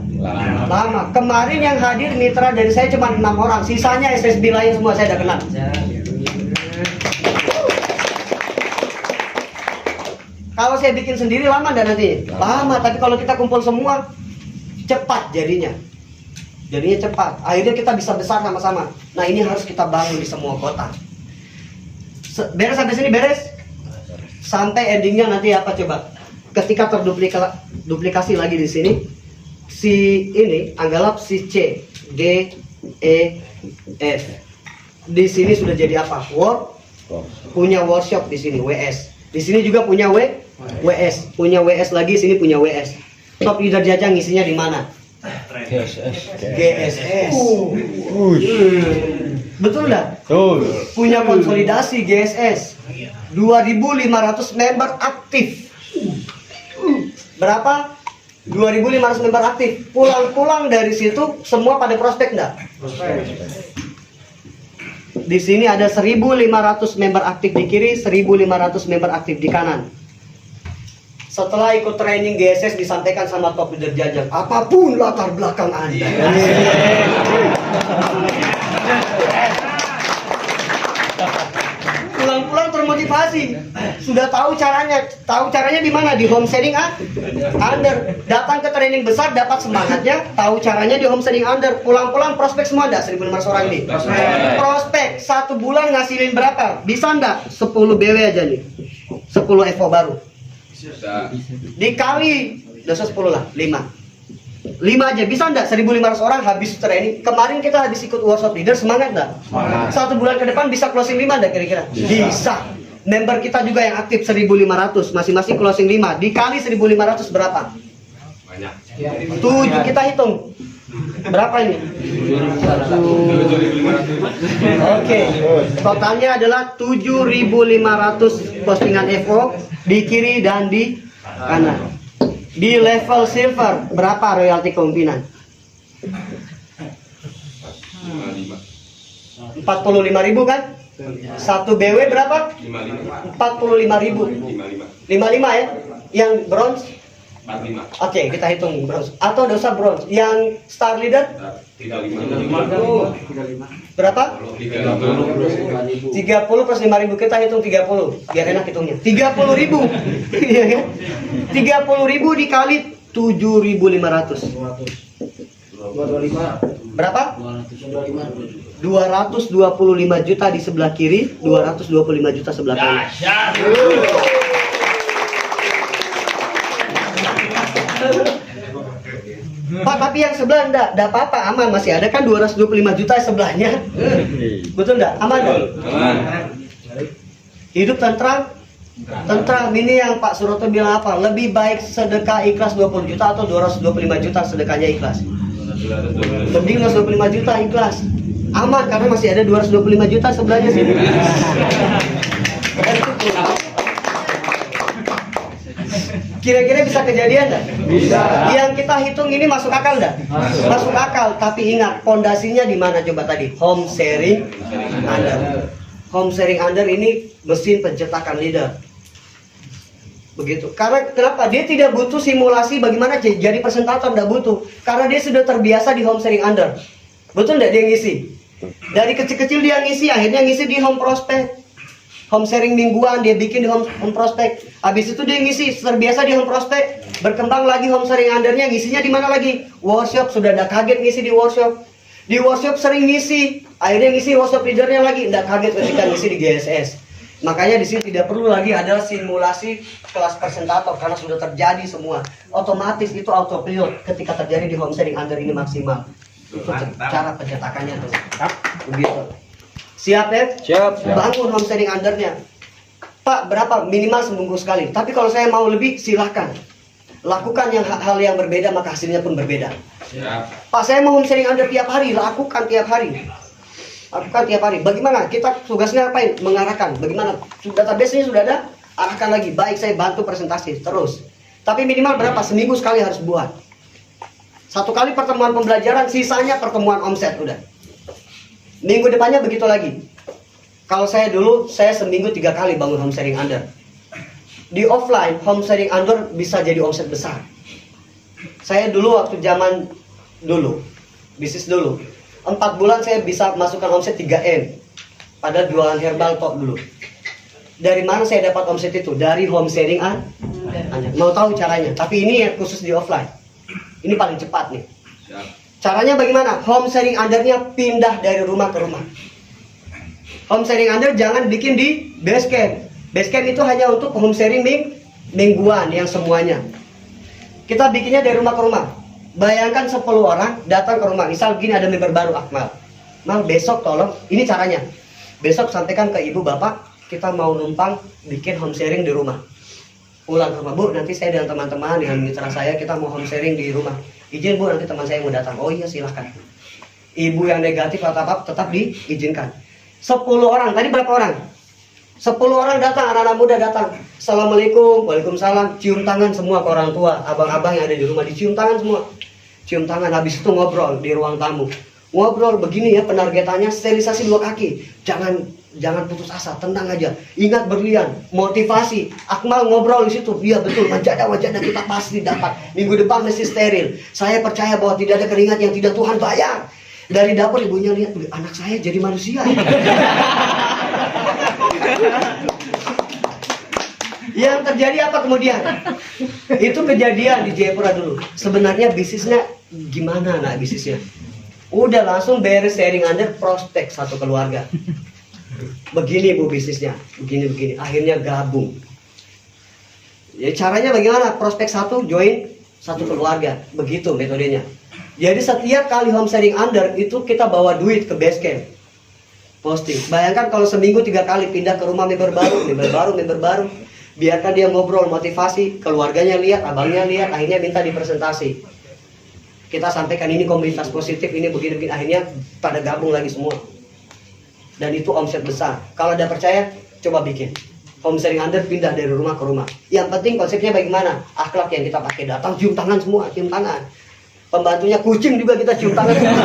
Lama. Kemarin yang hadir mitra dari saya cuma 6 orang, sisanya SSB lain semua saya udah kenal. Kalau saya bikin sendiri lama enggak nanti? Lama, tapi kalau kita kumpul semua cepat jadinya. Jadinya cepat. Akhirnya kita bisa besar sama-sama. Nah, ini harus kita bangun di semua kota. Beres sampai sini beres? Sampai endingnya nanti apa coba? Ketika terduplikasi lagi di sini, si ini anggap si C, D, E, F. Di sini sudah jadi apa? Punya workshop di sini, WS. Di sini juga punya WS, punya WS lagi, sini punya WS. Top leader Jajang isinya di mana? GSS. Betul nggak? Betul. Punya konsolidasi GSS 2.500 member aktif. Berapa? 2.500 member aktif. Pulang-pulang dari situ semua pada prospek nggak? Di sini ada 1.500 member aktif di kiri, 1.500 member aktif di kanan. Setelah ikut training GSS disampaikan sama top leader Jajang, apapun latar belakang Anda. Pulang-pulang termotivasi, sudah tahu caranya di mana, di home sharing under. Datang ke training besar dapat semangatnya, tahu caranya di home sharing under. Pulang-pulang prospek semua ada 1.500 orang ini. Prospek 1 bulan ngasilin berapa? Bisa enggak? 10 BW aja nih, 10 FO baru. Dikali dosa 10 lah, 5 aja bisa enggak? 1.500 orang habis training. Kemarin kita habis ikut workshop leader, semangat enggak? 1 bulan ke depan bisa closing 5 enggak kira-kira? Bisa. Member kita juga yang aktif 1.500, masing-masing closing 5. Dikali 1.500 berapa? Banyak. 7 kita hitung. Berapa ini? Oke. Totalnya adalah 7.500 postingan FO di kiri dan di kanan. Di level silver berapa royalti kepemimpinan? 45.000 kan? 1 BW berapa? 45.000. 55 ya? Yang bronze? 45. Oke, kita hitung bronze. Atau dosa bronze. Yang star leader? 35. Berapa? 30. 30 plus 5.000, kita hitung 30 biar enak hitungnya. 30.000. Iya kan? 30.000 dikali 7.500. Berapa? 225 juta di sebelah kiri, 225 juta sebelah kanan. Pak, tapi yang sebelah enggak apa-apa, aman, masih ada kan 225 juta sebelahnya. Betul enggak? Aman kan? Hidup tentram. Tentram, ini yang Pak Suroto bilang apa? Lebih baik sedekah ikhlas 20 juta atau 225 juta sedekahnya ikhlas? Mending 225 juta ikhlas. Aman karena masih ada 225 juta sebelahnya sini. Kira-kira bisa kejadian enggak? Bisa. Yang kita hitung ini masuk akal enggak? Masuk akal, tapi ingat pondasinya di mana coba tadi? Home sharing under. Home sharing under ini mesin pencetakan leader. Begitu. Karena kenapa? Dia tidak butuh simulasi bagaimana jadi presentator, enggak butuh. Karena dia sudah terbiasa di home sharing under. Betul enggak dia ngisi? Dari kecil-kecil dia ngisi, akhirnya ngisi di home prospect. Home sharing mingguan dia bikin di home prospect. Habis itu dia ngisi terbiasa di home prospect. Berkembang lagi home sharing undernya, ngisinya di mana lagi? Workshop, sudah ada kaget ngisi di workshop. Di workshop sering ngisi, akhirnya ngisi workshop leadernya lagi, enggak kaget ketika ngisi di GSS. Makanya di sini tidak perlu lagi ada simulasi kelas presentator karena sudah terjadi semua. Otomatis itu autopilot ketika terjadi di home sharing under ini maksimal. Itu cara pencetakannya tuh. Begitu. Siap ya? Siap. Bangun home sharing undernya. Pak, berapa? Minimal seminggu sekali. Tapi kalau saya mau lebih, silahkan. Lakukan hal yang berbeda, maka hasilnya pun berbeda. Siap. Pak, saya mau home sharing under tiap hari. Lakukan tiap hari. Lakukan tiap hari. Bagaimana? Kita tugasnya ngapain? Mengarahkan. Bagaimana? Database-nya sudah ada? Arahkan lagi. Baik, saya bantu presentasi. Terus. Tapi minimal berapa? Seminggu sekali harus buat. 1 kali pertemuan pembelajaran, sisanya pertemuan omset udah. Minggu depannya begitu lagi. Kalau saya dulu, saya seminggu 3 kali bangun home sharing under. Di offline, home sharing under bisa jadi omset besar. Saya dulu waktu zaman dulu, bisnis dulu, 4 bulan saya bisa masukkan omset 3M. Padahal jualan herbal top dulu. Dari mana saya dapat omset itu? Dari home sharing under. Mau tahu caranya? Tapi ini yang khusus di offline. Ini paling cepat nih. Siap. Caranya bagaimana? Home sharing undernya pindah dari rumah ke rumah. Home sharing under jangan bikin di base camp. Base camp itu hanya untuk home sharing mingguan yang semuanya. Kita bikinnya dari rumah ke rumah. Bayangkan 10 orang datang ke rumah. Misal begini, ada member baru, Akmal. Mal, besok tolong, ini caranya. Besok sampaikan ke ibu bapak, kita mau numpang bikin home sharing di rumah. Pulang ke rumah, Bu, nanti saya dan teman-teman dengan mitra saya kita mau home sharing di rumah. Izin Bu, nanti teman saya mau datang. Oh iya, silahkan. Ibu yang negatif atau apa tetap diizinkan. 10 orang, tadi berapa orang? 10 orang datang, anak-anak muda datang. Assalamualaikum, waalaikumsalam. Cium tangan semua ke orang tua, abang-abang yang ada di rumah, dicium tangan semua. Cium tangan, habis itu ngobrol di ruang tamu. Ngobrol begini ya, penargetannya sterilisasi 2 kaki. jangan putus asa, tenang aja. Ingat berlian, motivasi. Akmal ngobrol di situ, iya betul, wajada kita pasti dapat. Minggu depan mesti steril. Saya percaya bahwa tidak ada keringat yang tidak Tuhan bayar. Dari dapur ibunya lihat, anak saya jadi manusia. Yang terjadi apa kemudian? Itu kejadian di Jayapura dulu. Sebenarnya bisnisnya gimana nak bisnisnya? Udah langsung beres sharing under prospek satu keluarga. Begini bu bisnisnya, begini. Akhirnya gabung. Ya caranya bagaimana? Prospek satu join satu keluarga. Begitu metodenya. Jadi setiap kali home sharing under itu kita bawa duit ke base camp. Posting. Bayangkan kalau seminggu 3 kali pindah ke rumah member baru. Biarkan dia ngobrol, motivasi, keluarganya lihat, abangnya lihat, akhirnya minta dipresentasi. Kita sampaikan ini komunitas positif, ini begini, akhirnya pada gabung lagi semua. Dan itu omset besar. Kalau ada percaya, coba bikin. Home sharing under pindah dari rumah ke rumah. Yang penting konsepnya bagaimana? Akhlak yang kita pakai, datang cium tangan semua, cium tangan. Pembantunya kucing juga kita cium tangan semua.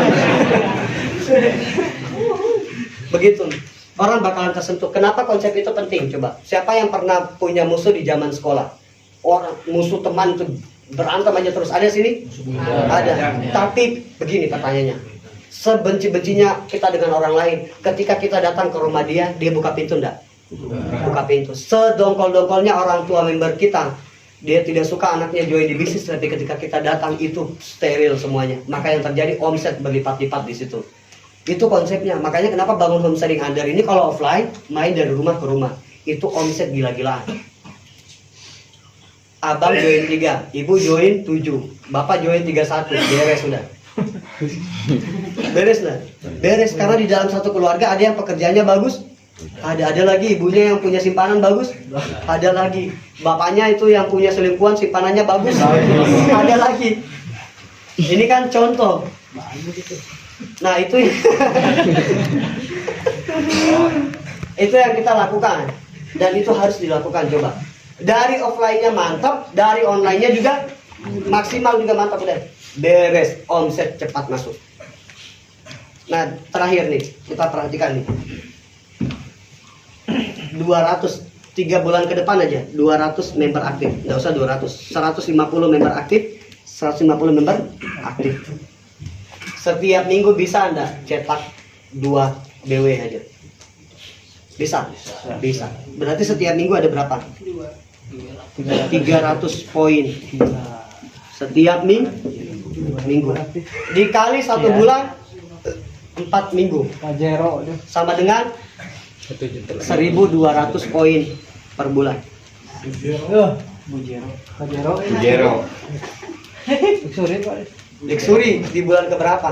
Begitu. Orang bakalan tersentuh. Kenapa konsep itu penting? Coba. Siapa yang pernah punya musuh di zaman sekolah? Orang musuh teman itu berantem aja terus. Ada sini? Ada. Tapi begini pertanyaannya. Sebenci-bencinya kita dengan orang lain, ketika kita datang ke rumah dia buka pintu enggak? Buka pintu. Sedongkol-dongkolnya orang tua member kita, dia tidak suka anaknya join di bisnis, tapi ketika kita datang itu steril semuanya. Maka yang terjadi omset berlipat-lipat di situ. Itu konsepnya. Makanya kenapa bangun home sharing under ini kalau offline main dari rumah ke rumah. Itu omset gila-gilaan. Abang join 3, ibu join 7, bapak join 31, beres sudah. Beres lah. Beres karena di dalam satu keluarga ada yang pekerjaannya bagus. Ada lagi ibunya yang punya simpanan bagus. Ada lagi bapaknya itu yang punya selingkuhan simpanannya bagus. Ada lagi. Ini kan contoh. Nah itu itu yang kita lakukan dan itu harus dilakukan. Coba dari offline-nya mantap, dari online-nya juga maksimal juga mantap, udah beres, omset cepat masuk. Nah terakhir nih kita perhatikan nih 3 bulan ke depan aja 200 member aktif, nggak usah 200, 150 member aktif, 150 member aktif. Setiap minggu bisa Anda cetak 2 BW aja. Bisa? Bisa. Berarti setiap minggu ada berapa? 300 poin. Setiap minggu. Dikali 1 bulan 4 minggu. Sama dengan 1.200 poin per bulan. Jero. Luxury di bulan keberapa?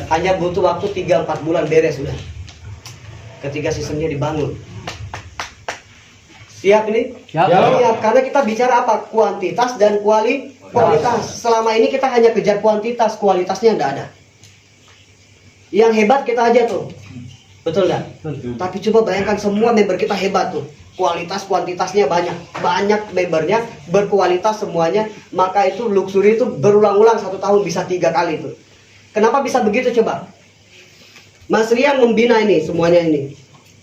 Hanya butuh waktu 3-4 bulan beres sudah. Ketika sistemnya dibangun. Siap ini? Siap. Karena kita bicara apa? Kuantitas dan kualitas. Selama ini kita hanya kejar kuantitas, kualitasnya enggak ada. Yang hebat kita aja tuh. Betul nggak? Tapi coba bayangkan semua member kita hebat tuh. Kuantitasnya banyak membernya berkualitas semuanya, maka itu luxury itu berulang-ulang 1 tahun bisa 3 kali itu. Kenapa bisa begitu coba? Mas Rian membina ini semuanya ini.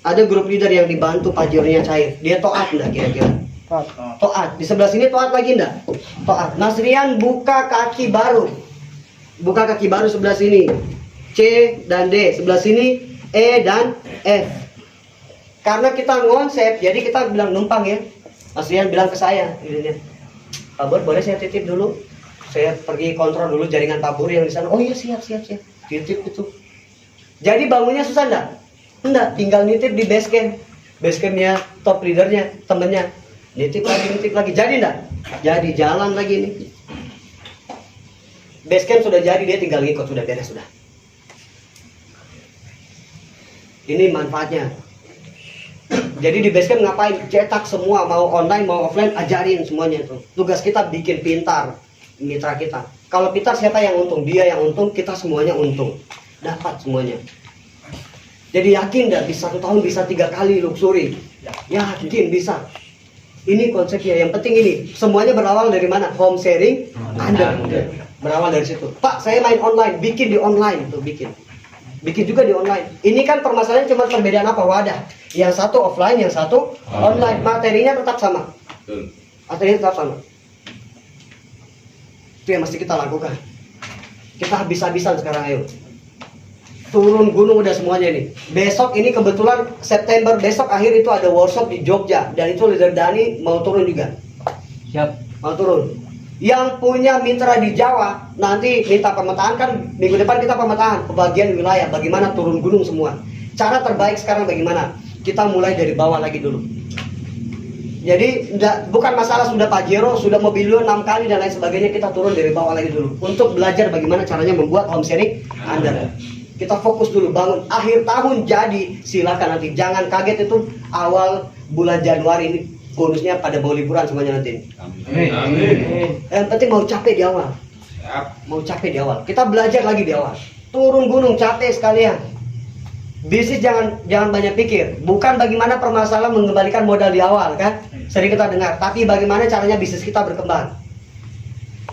Ada grup leader yang dibantu pajurnya cair. Dia toat enggak kira-kira? Toat. Di sebelah sini toat lagi enggak? Toat. Mas Rian buka kaki baru. Buka kaki baru sebelah sini. C dan D. Sebelah sini E dan F. Karena kita ngonsep, jadi kita bilang numpang ya. Mas Rian bilang ke saya, Pak Bur, boleh saya titip dulu? Saya pergi kontrol dulu jaringan Pak Bur yang di sana. Oh iya siap. Titip itu. Jadi bangunnya susah enggak? Enggak, tinggal nitip di base camp. Base campnya top leadernya, temennya. Nitip lagi. Jadi enggak? Jadi jalan lagi ini. Base camp sudah jadi, dia tinggal ngikut, sudah beres sudah. Ini manfaatnya. Jadi di basecamp ngapain? Cetak semua, mau online mau offline, ajarin semuanya itu. Tugas kita bikin pintar mitra kita. Kalau pintar siapa yang untung? Dia yang untung, kita semuanya untung. Dapat semuanya. Jadi yakin dah di 1 tahun bisa 3 kali luxury. Yakin bisa. Ini konsepnya. Yang penting ini semuanya berawal dari mana? Home sharing. Anda berawal dari situ. Pak, saya main online, bikin di online tuh bikin. bikin juga di online. Ini kan permasalahannya cuma perbedaan apa? Wadah. Yang satu offline, yang satu online. Materinya tetap sama. Betul. Materinya tetap sama. Itu yang mesti kita lakukan. Kita habis-habisan sekarang, ayo. Turun gunung udah semuanya ini. Besok ini kebetulan September besok akhir itu ada workshop di Jogja, dan itu leader Dani mau turun juga. Siap. Mau turun. Yang punya mitra di Jawa nanti minta pemetaan, kan minggu depan kita pemetaan kebagian wilayah, bagaimana turun gunung semua. Cara terbaik sekarang bagaimana? Kita mulai dari bawah lagi dulu. Jadi bukan masalah sudah Pajero, sudah mobil 6 kali dan lain sebagainya, kita turun dari bawah lagi dulu untuk belajar bagaimana caranya membuat homesteading Anda. Kita fokus dulu bangun, akhir tahun jadi silakan nanti, jangan kaget itu awal bulan Januari ini bonusnya pada mau liburan semuanya nanti. Amin. Yang penting mau capek di awal. Siap. Mau capek di awal. Kita belajar lagi di awal. Turun gunung capek sekalian. Bisnis jangan banyak pikir. Bukan bagaimana permasalahan mengembalikan modal di awal kan? Sering kita dengar. Tapi bagaimana caranya bisnis kita berkembang.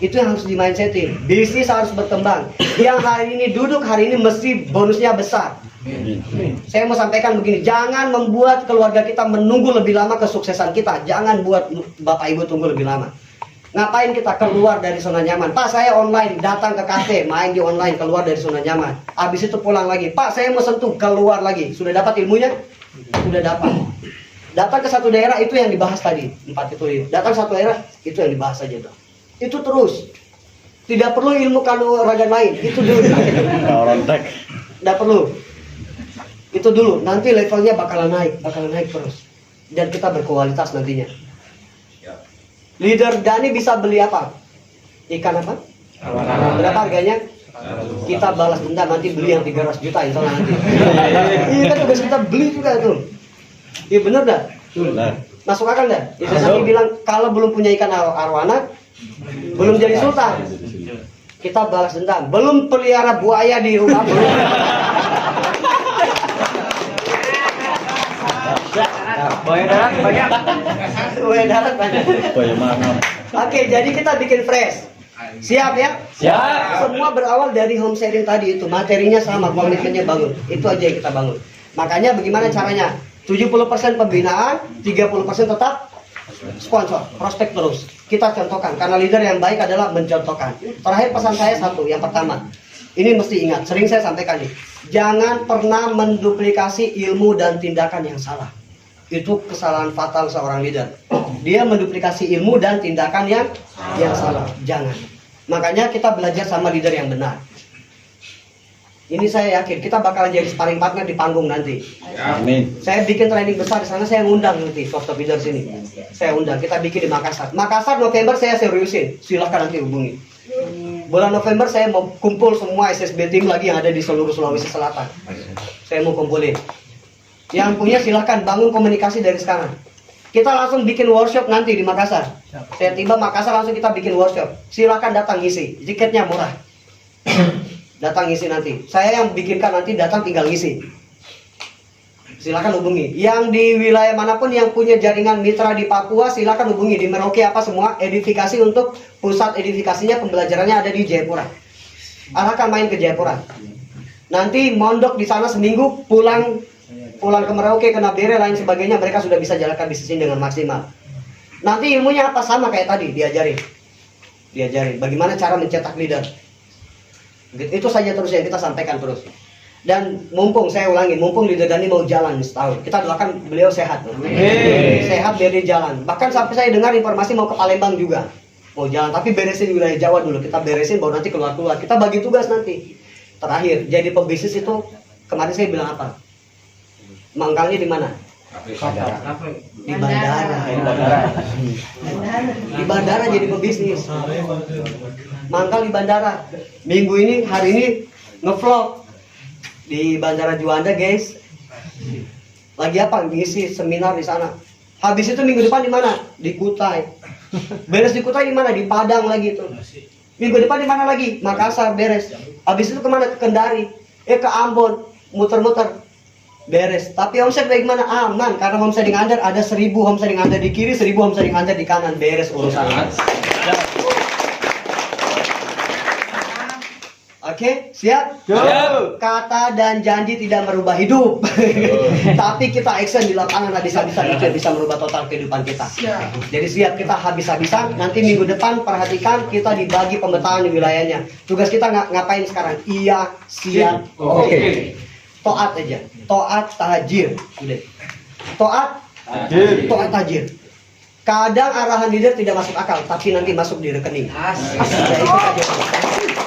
Itu yang harus di mindsetin. Bisnis harus berkembang. Yang hari ini duduk hari ini mesti bonusnya besar. Saya mau sampaikan begini, jangan membuat keluarga kita menunggu lebih lama kesuksesan kita. Jangan buat bapak ibu tunggu lebih lama. Ngapain kita keluar dari zona nyaman? Pak, saya online, datang ke kafe, main di online, keluar dari zona nyaman. Habis itu pulang lagi. Pak, saya mau sentuh, keluar lagi. Sudah dapat ilmunya? Sudah dapat. Datang ke satu daerah, itu yang dibahas tadi. 4 itu. Datang ke satu daerah, itu yang dibahas saja. Itu terus. Tidak perlu ilmu kanuragan lain. Itu dulu. Tidak perlu. Itu dulu. Nanti levelnya bakalan naik terus. Dan kita berkualitas nantinya. Leader Dani bisa beli apa? Ikan apa? Berapa harganya? Kita balas dendam, nanti beli yang 300 juta insya Allah nanti. Iya kan tugas kita beli juga tuh. Iya bener dah? Masuk akal dah? Itu tadi bilang kalau belum punya ikan arwana belum jadi sultan. Kita balas dendam. Belum pelihara buaya di rumah belum. Buaya darat banyak. Buaya darat banyak. Oke, jadi kita bikin fresh. Siap ya? Siap. Semua berawal dari homesteading tadi itu. Materinya sama, komitmennya bangun. Itu aja yang kita bangun. Makanya bagaimana caranya? 70% pembinaan, 30% tetap sponsor, prospek terus. Kita contohkan, karena leader yang baik adalah mencontohkan. Terakhir pesan saya satu, yang pertama, ini mesti ingat, sering saya sampaikan nih, jangan pernah menduplikasi ilmu dan tindakan yang salah. Itu kesalahan fatal seorang leader. Dia menduplikasi ilmu dan tindakan yang salah. Jangan. Makanya kita belajar sama leader yang benar. Ini saya yakin kita bakalan jadi sparring partner di panggung nanti. Amin. Saya bikin training besar di sana, saya ngundang nanti top leader sini. Saya undang, kita bikin di Makassar. Makassar November saya seriusin, silahkan nanti hubungi. Bulan November saya mau kumpul semua SSB tim lagi yang ada di seluruh Sulawesi Selatan. Saya mau kumpulin. Yang punya silahkan bangun komunikasi dari sekarang. Kita langsung bikin workshop nanti di Makassar. Saya tiba Makassar langsung kita bikin workshop. Silahkan datang ngisi, tiketnya murah. Datang ngisi nanti. Saya yang bikinkan nanti, datang tinggal ngisi. Silakan hubungi. Yang di wilayah manapun yang punya jaringan mitra di Papua, silakan hubungi. Di Merauke apa semua, edifikasi untuk pusat edifikasinya, pembelajarannya ada di Jayapura. Arahkan main ke Jayapura. Nanti mondok di sana seminggu, pulang ke Merauke, ke Nabire, lain sebagainya, mereka sudah bisa jalankan bisnis ini dengan maksimal. Nanti ilmunya apa sama kayak tadi, diajarin. Bagaimana cara mencetak leader. Itu saja terus yang kita sampaikan terus. Dan mumpung saya ulangi, mumpung leader Dani mau jalan setahun, kita doakan beliau sehat. Sehat biar dia jalan. Bahkan sampai saya dengar informasi mau ke Palembang juga, mau jalan. Tapi beresin wilayah Jawa dulu, kita beresin baru nanti keluar. Kita bagi tugas nanti. Terakhir, jadi pebisnis itu kemarin saya bilang apa? Mangkalnya di mana? Di bandara. Di bandara jadi pebisnis. Mangkal di bandara. Minggu ini, hari ini ngevlog di Bandara Juanda, guys. Lagi apa? Ngisi seminar di sana. Habis itu minggu depan di mana? Di Kutai. Beres di Kutai di mana? Di Padang lagi itu. Minggu depan di mana lagi? Makassar beres. Habis itu kemana? Ke Kendari. Ke Ambon. Muter-muter. Beres. Tapi omset bagaimana? Aman. Karena homesteading under ada 1000 homesteading under di kiri, 1000 homesteading under di kanan. Beres urusan. Oke, siap? Siap. Kata dan janji tidak merubah hidup. Tapi kita action di lapangan habis-habisan itu yang bisa merubah total kehidupan kita. Jadi siap, kita habis-habisan. Nanti minggu depan perhatikan kita dibagi pemetaan di wilayahnya. Tugas kita ngapain sekarang? Iya, siap, oke. Toat aja. Toat tahajir. Udah. Toat toat tahajir. Kadang arahan leader tidak masuk akal, tapi nanti masuk di rekening. Ya, itu saja.